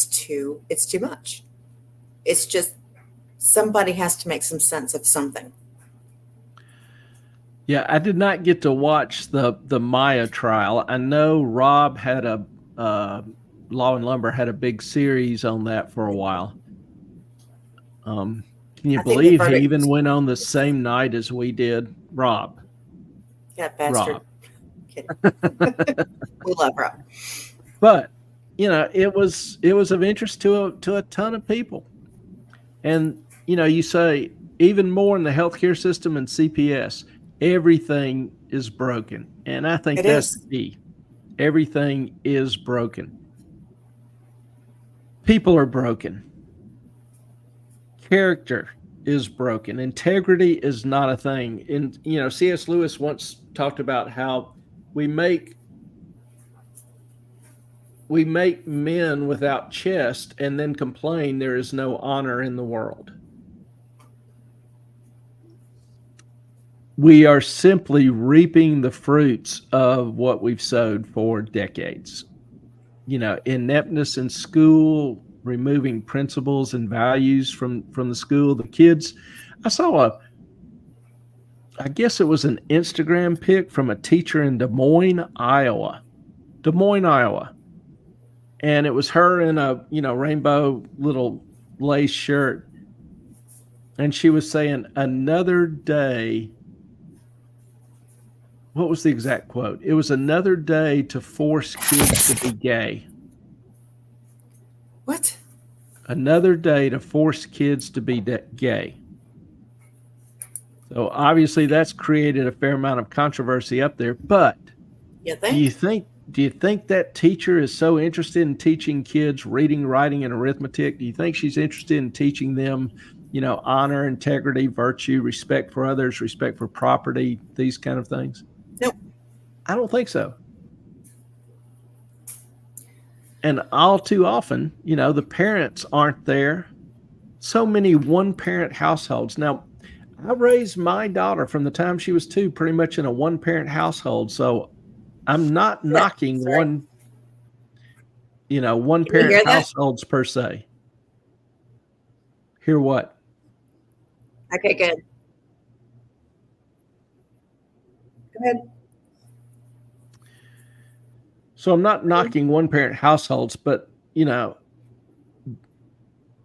Speaker 2: too much. It's just, somebody has to make some sense of something.
Speaker 1: Yeah, I did not get to watch the Maya trial. I know Rob had Law and Lumber had a big series on that for a while. Can you believe he even went on the same night as we did? Rob.
Speaker 2: Yeah, bastard.
Speaker 1: Rob.
Speaker 2: Kidding. We love Rob.
Speaker 1: But it was of interest to a ton of people. And you say even more in the healthcare system and CPS, everything is broken. And I think that's the key. Everything is broken. People are broken. character is broken. Integrity is not a thing. And, C.S. Lewis once talked about how we make men without chest and then complain there is no honor in the world. We are simply reaping the fruits of what we've sowed for decades. Ineptness in school, removing principles and values from the school. The kids, I saw I guess it was an Instagram pic from a teacher in Des Moines, Iowa. And it was her in a, rainbow little lace shirt. And she was saying, another day. What was the exact quote? It was another day to force kids to be gay.
Speaker 2: What?
Speaker 1: Another day to force kids to be gay. So obviously that's created a fair amount of controversy up there. But do you think that teacher is so interested in teaching kids reading, writing, and arithmetic? Do you think she's interested in teaching them, honor, integrity, virtue, respect for others, respect for property, these kind of things?
Speaker 2: Nope.
Speaker 1: I don't think so. And all too often, the parents aren't there. So many one-parent households. Now, I raised my daughter from the time she was 2 pretty much in a one-parent household. So I'm not knocking one-parent households per se. Hear what?
Speaker 2: Okay, good. Go ahead.
Speaker 1: So I'm not knocking one-parent households, but,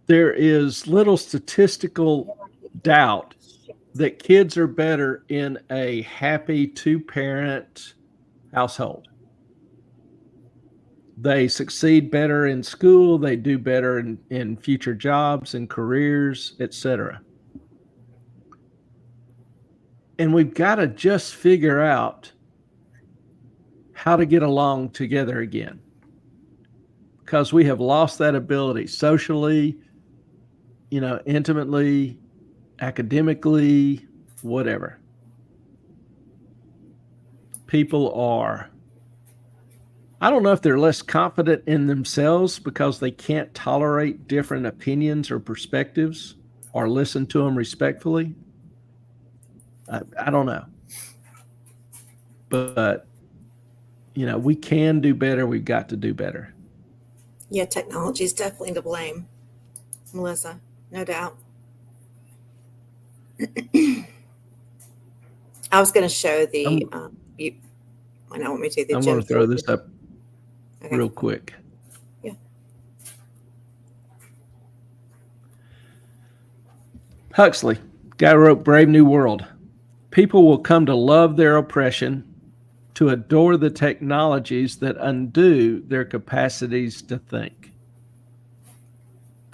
Speaker 1: there is little statistical doubt that kids are better in a happy 2-parent household. They succeed better in school. They do better in future jobs and careers, etc. And we've got to just figure out how to get along together again, because we have lost that ability socially, intimately, academically, whatever. People are, I don't know if they're less confident in themselves because they can't tolerate different opinions or perspectives or listen to them respectfully. I don't know. But, we can do better. We've got to do better.
Speaker 2: Yeah, technology is definitely to blame, Melissa, no doubt. I was going to show the, I don't want me to.
Speaker 1: I'm going to throw this up real quick.
Speaker 2: Yeah.
Speaker 1: Huxley, guy who wrote Brave New World. People will come to love their oppression, to adore the technologies that undo their capacities to think.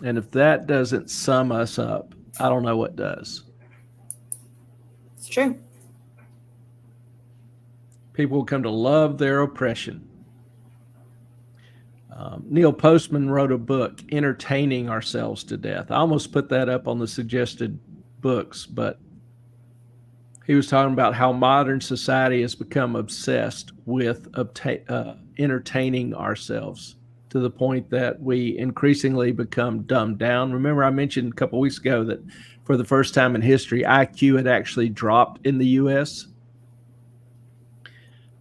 Speaker 1: And if that doesn't sum us up, I don't know what does.
Speaker 2: It's true.
Speaker 1: People will come to love their oppression. Neil Postman wrote a book, Entertaining Ourselves to Death. I almost put that up on the suggested books, but he was talking about how modern society has become obsessed with entertaining ourselves to the point that we increasingly become dumbed down. Remember, I mentioned a couple of weeks ago that for the first time in history, IQ had actually dropped in the U.S.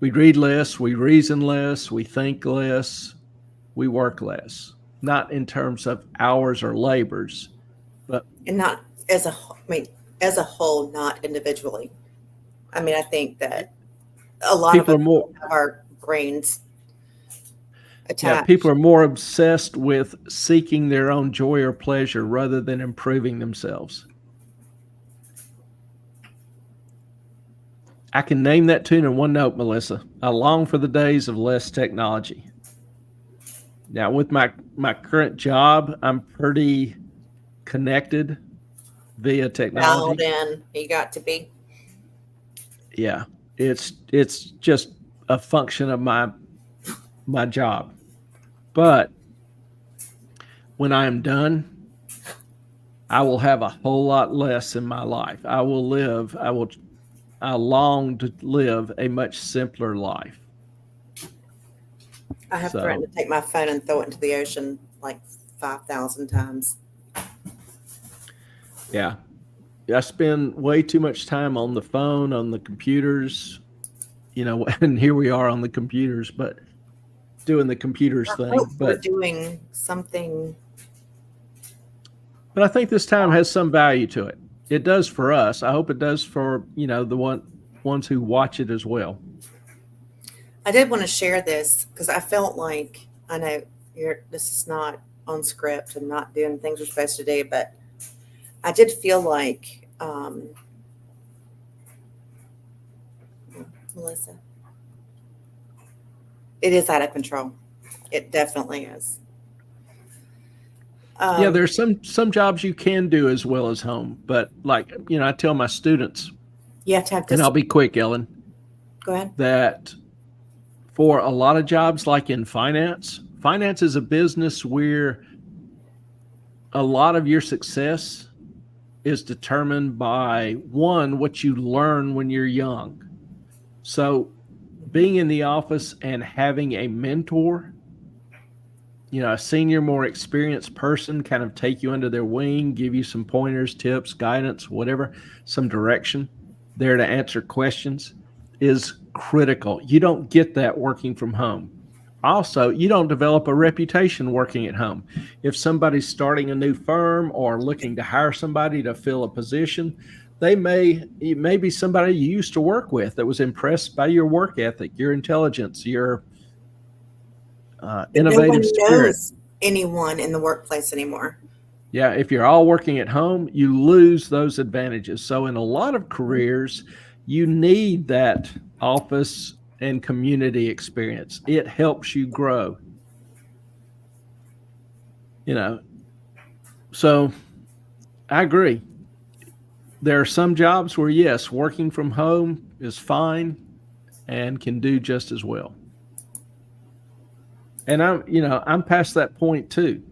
Speaker 1: We read less, we reason less, we think less, we work less. Not in terms of hours or labors, but
Speaker 2: not as a whole, not individually. I mean, I think that a lot of us have our brains attached.
Speaker 1: Yeah, people are more obsessed with seeking their own joy or pleasure rather than improving themselves. I can name that tune in one note, Melissa. I long for the days of less technology. Now, with my current job, I'm pretty connected via technology.
Speaker 2: Dialed in, you got to be.
Speaker 1: Yeah, it's just a function of my job. But when I am done, I will have a whole lot less in my life. I long to live a much simpler life.
Speaker 2: I have
Speaker 1: So,
Speaker 2: threatened to take my phone and throw it into the ocean like 5,000 times.
Speaker 1: yeah, I spend way too much time on the phone, on the computers, and here we are on the computers, but doing the computers
Speaker 2: I
Speaker 1: thing.
Speaker 2: hope we're doing something.
Speaker 1: But I think this time has some value to it. It does for us. I hope it does for, the ones who watch it as well.
Speaker 2: I did want to share this because I felt like, I know this is not on script and not doing things we're supposed to do, but I did feel like, Melissa, it is out of control. It definitely is.
Speaker 1: Yeah, there's some jobs you can do as well as home, but like, I tell my students,
Speaker 2: you have to have
Speaker 1: and I'll be quick, Ellen,
Speaker 2: Go ahead.
Speaker 1: that for a lot of jobs, like in finance is a business where a lot of your success is determined by, one, what you learn when you're young. So being in the office and having a mentor, a senior, more experienced person kind of take you under their wing, give you some pointers, tips, guidance, whatever, some direction there to answer questions is critical. You don't get that working from home. Also, you don't develop a reputation working at home. If somebody's starting a new firm or looking to hire somebody to fill a position, it may be somebody you used to work with that was impressed by your work ethic, your intelligence, your innovative spirit.
Speaker 2: Knows anyone in the workplace anymore.
Speaker 1: Yeah, if you're all working at home, you lose those advantages. So in a lot of careers, you need that office and community experience. It helps you grow. So I agree. There are some jobs where, yes, working from home is fine and can do just as well. And I'm past that point too.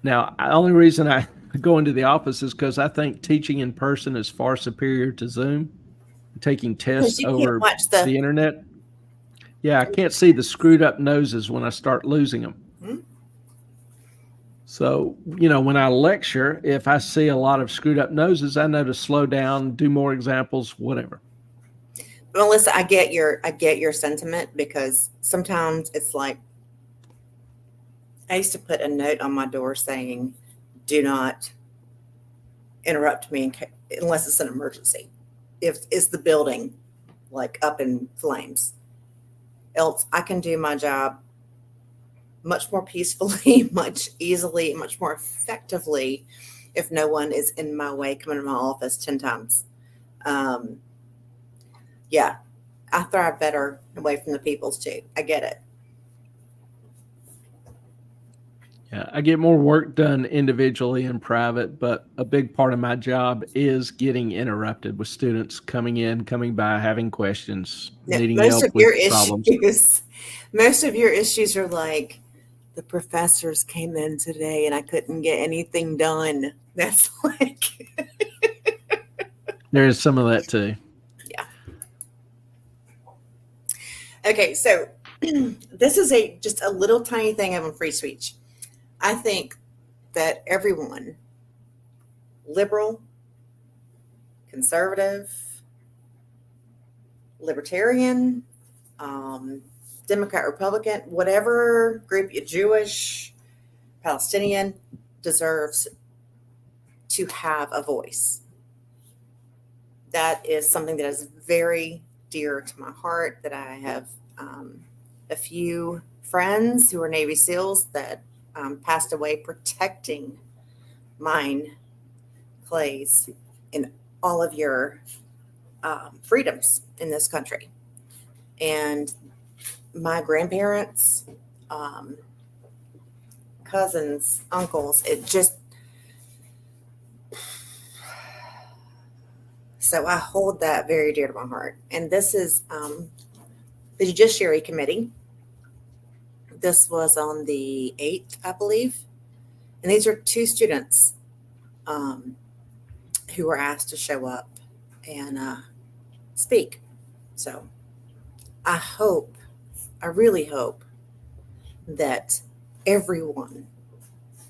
Speaker 1: Now, the only reason I go into the office is because I think teaching in person is far superior to Zoom. Taking tests over the internet. Yeah, I can't see the screwed up noses when I start losing them. Mm-hmm. So, when I lecture, if I see a lot of screwed up noses, I know to slow down, do more examples, whatever.
Speaker 2: Melissa, I get your sentiment, because sometimes it's like, I used to put a note on my door saying, "Do not interrupt me unless it's an emergency. If it's the building like up in flames, else I can do my job much more peacefully, much easily, much more effectively if no one is in my way coming to my office 10 times. Yeah, I thrive better away from the peoples too. I get it.
Speaker 1: Yeah, I get more work done individually and private, but a big part of my job is getting interrupted with students coming in, coming by, having questions, needing help with problems.
Speaker 2: Most of your issues are like, the professors came in today and I couldn't get anything done. That's like
Speaker 1: There's some of that too.
Speaker 2: Yeah. Okay, so this is just a little tiny thing of free speech. I think that everyone, liberal, conservative, libertarian, Democrat, Republican, whatever group, Jewish, Palestinian, deserves to have a voice. That is something that is very dear to my heart, that I have a few friends who are Navy SEALs that passed away protecting mine, Clay's, and all of your freedoms in this country. And my grandparents, cousins, uncles, so I hold that very dear to my heart. And this is the Judiciary Committee. This was on the 8th, I believe. And these are two students who were asked to show up and speak. So I really hope that everyone,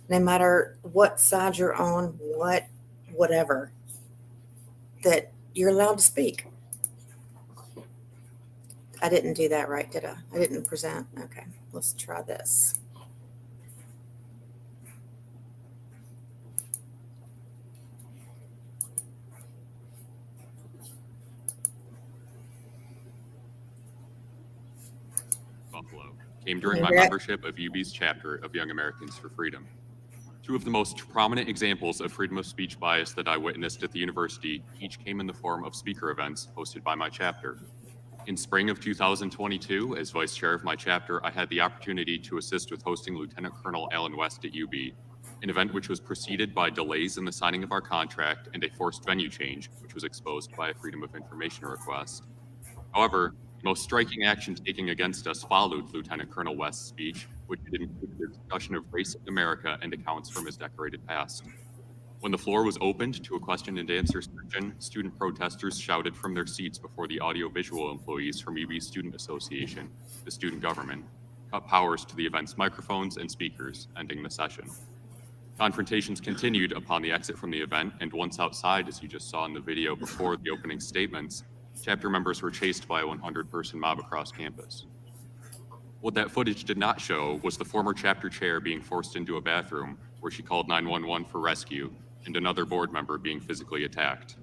Speaker 2: no matter what side you're on, whatever, that you're allowed to speak. I didn't do that right, did I? I didn't present. Okay, let's try this.
Speaker 3: Buffalo came during my membership of UB's chapter of Young Americans for Freedom. Two of the most prominent examples of freedom of speech bias that I witnessed at the university each came in the form of speaker events hosted by my chapter. In spring of 2022, as vice chair of my chapter, I had the opportunity to assist with hosting Lieutenant Colonel Alan West at UB, an event which was preceded by delays in the signing of our contract and a forced venue change, which was exposed by a Freedom of Information request. However, the most striking action taken against us followed Lieutenant Colonel West's speech, which included a discussion of race in America and accounts from his decorated past. When the floor was opened to a question and answer session, student protesters shouted from their seats before the audiovisual employees from UB's Student Association, the student government, cut powers to the event's microphones and speakers, ending the session. Confrontations continued upon the exit from the event, and once outside, as you just saw in the video before the opening statements, chapter members were chased by a 100-person mob across campus. What that footage did not show was the former chapter chair being forced into a bathroom where she called 911 for rescue, and another board member being physically attacked.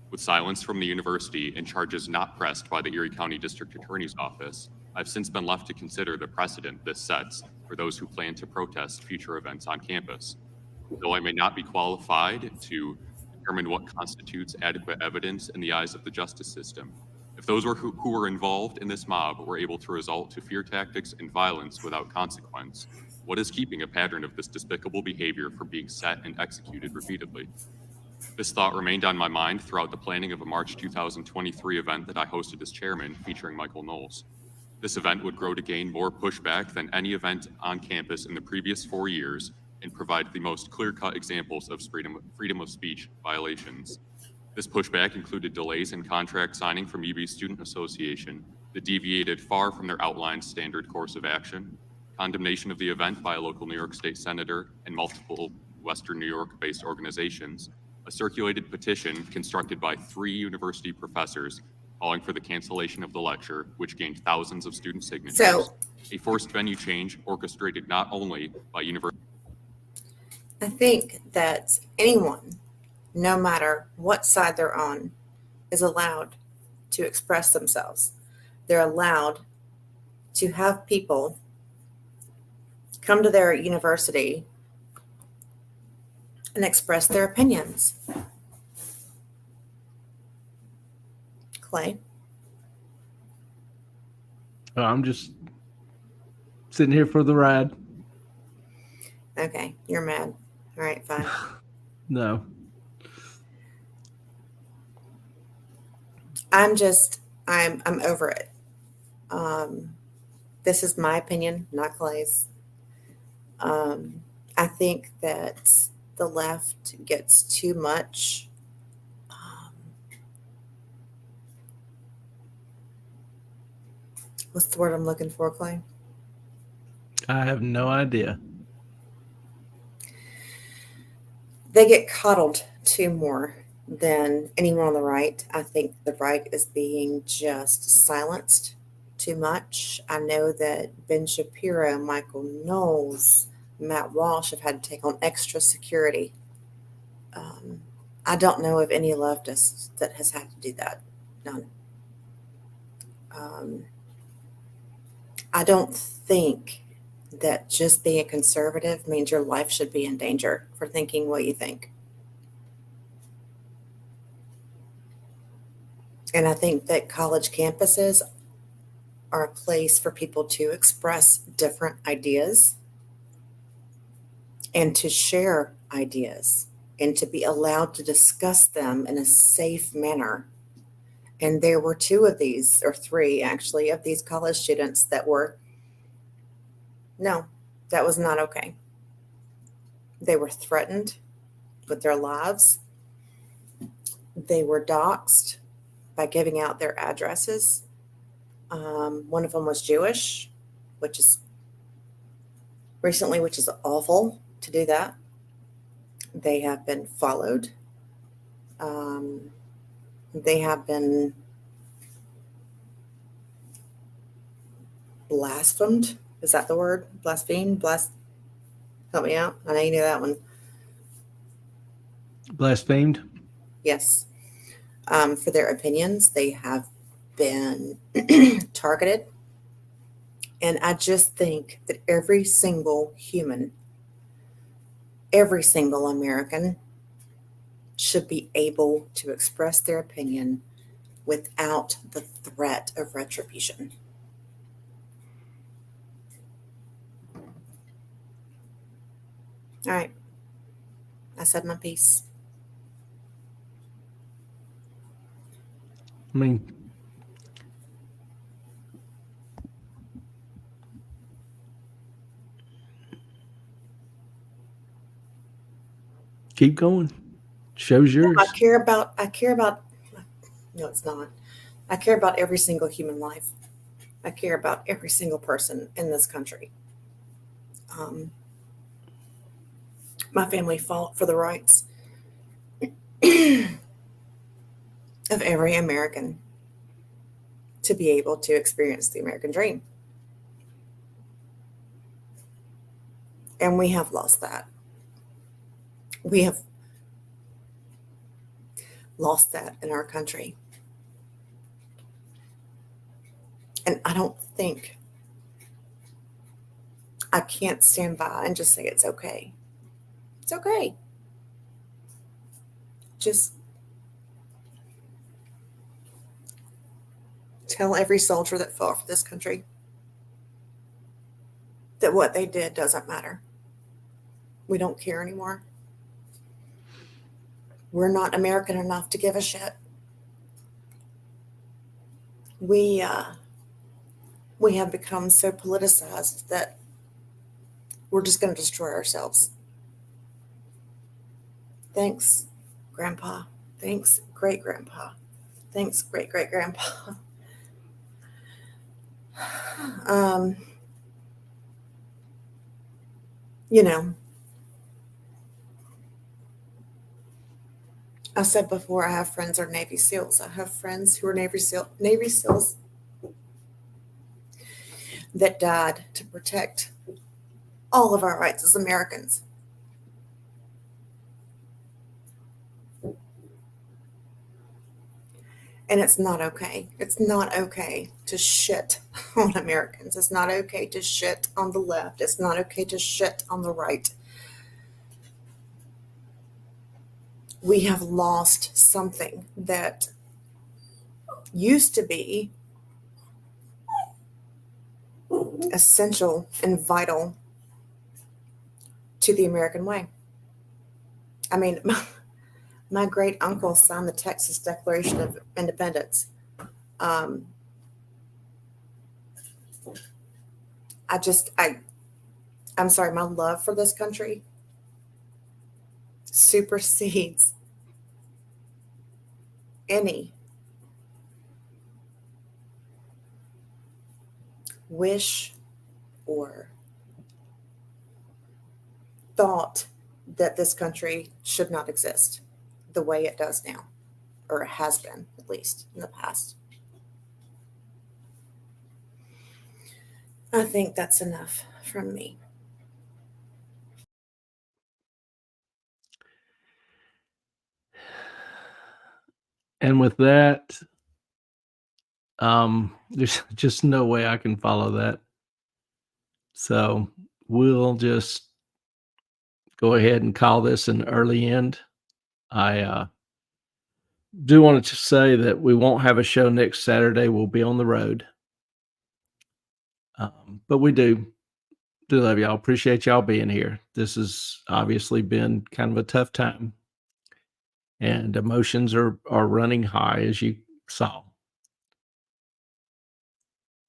Speaker 3: With silence from the university and charges not pressed by the Erie County District Attorney's Office, I've since been left to consider the precedent this sets for those who plan to protest future events on campus. Though I may not be qualified to determine what constitutes adequate evidence in the eyes of the justice system, if those who were involved in this mob were able to resort to fear tactics and violence without consequence, what is keeping a pattern of this despicable behavior from being set and executed repeatedly? This thought remained on my mind throughout the planning of a March 2023 event that I hosted as chairman featuring Michael Knowles. This event would grow to gain more pushback than any event on campus in the previous 4 years and provide the most clear-cut examples of freedom of speech violations. This pushback included delays in contract signing from UB's Student Association that deviated far from their outlined standard course of action, condemnation of the event by a local New York State senator and multiple Western New York-based organizations, a circulated petition constructed by 3 university professors calling for the cancellation of the lecture, which gained thousands of student signatures, a forced venue change orchestrated not only by university.
Speaker 2: I think that anyone, no matter what side they're on, is allowed to express themselves. They're allowed to have people come to their university and express their opinions. Clay?
Speaker 1: I'm just sitting here for the ride.
Speaker 2: Okay, you're mad. All right, fine.
Speaker 1: No.
Speaker 2: I'm over it. This is my opinion, not Clay's. I think that the left gets too much what's the word I'm looking for, Clay?
Speaker 1: I have no idea.
Speaker 2: They get coddled too more than anyone on the right. I think the right is being just silenced too much. I know that Ben Shapiro, Michael Knowles, Matt Walsh have had to take on extra security. I don't know of any leftist that has had to do that. None. I don't think that just being a conservative means your life should be in danger for thinking what you think. And I think that college campuses are a place for people to express different ideas and to share ideas and to be allowed to discuss them in a safe manner. And there were 2 of these, or 3 actually, of these college students that were, no, that was not okay. They were threatened with their lives. They were doxxed by giving out their addresses. One of them was Jewish, which is awful to do that. They have been followed. They have been blasphemed. Is that the word? Blasphemed? Help me out. I know you knew that one.
Speaker 1: Blasphemed.
Speaker 2: Yes. For their opinions. They have been targeted. And I just think that every single human, every single American should be able to express their opinion without the threat of retribution. All right. I said my piece.
Speaker 1: I mean, keep going. Show's yours.
Speaker 2: I care about, no, it's not. I care about every single human life. I care about every single person in this country. My family fought for the rights of every American to be able to experience the American dream. And we have lost that. We have lost that in our country. And I can't stand by and just say it's okay. It's okay. Just tell every soldier that fought for this country that what they did doesn't matter. We don't care anymore. We're not American enough to give a shit. We have become so politicized that we're just going to destroy ourselves. Thanks, Grandpa. Thanks, great-grandpa. Thanks, great-great-grandpa. You know, I said before, I have friends who are Navy SEALs. I have friends who are Navy SEALs that died to protect all of our rights as Americans. And it's not okay. It's not okay to shit on Americans. It's not okay to shit on the left. It's not okay to shit on the right. We have lost something that used to be essential and vital to the American way. I mean, my great uncle signed the Texas Declaration of Independence. I'm sorry, my love for this country supersedes any wish or thought that this country should not exist the way it does now, or it has been, at least in the past. I think that's enough from me.
Speaker 1: And with that, there's just no way I can follow that. So we'll just go ahead and call this an early end. I do want to say that we won't have a show next Saturday. We'll be on the road. But we do love y'all. Appreciate y'all being here. This has obviously been kind of a tough time. And emotions are running high, as you saw.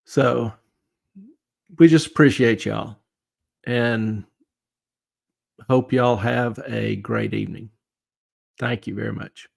Speaker 1: So we just appreciate y'all. And Hope y'all have a great evening. Thank you very much.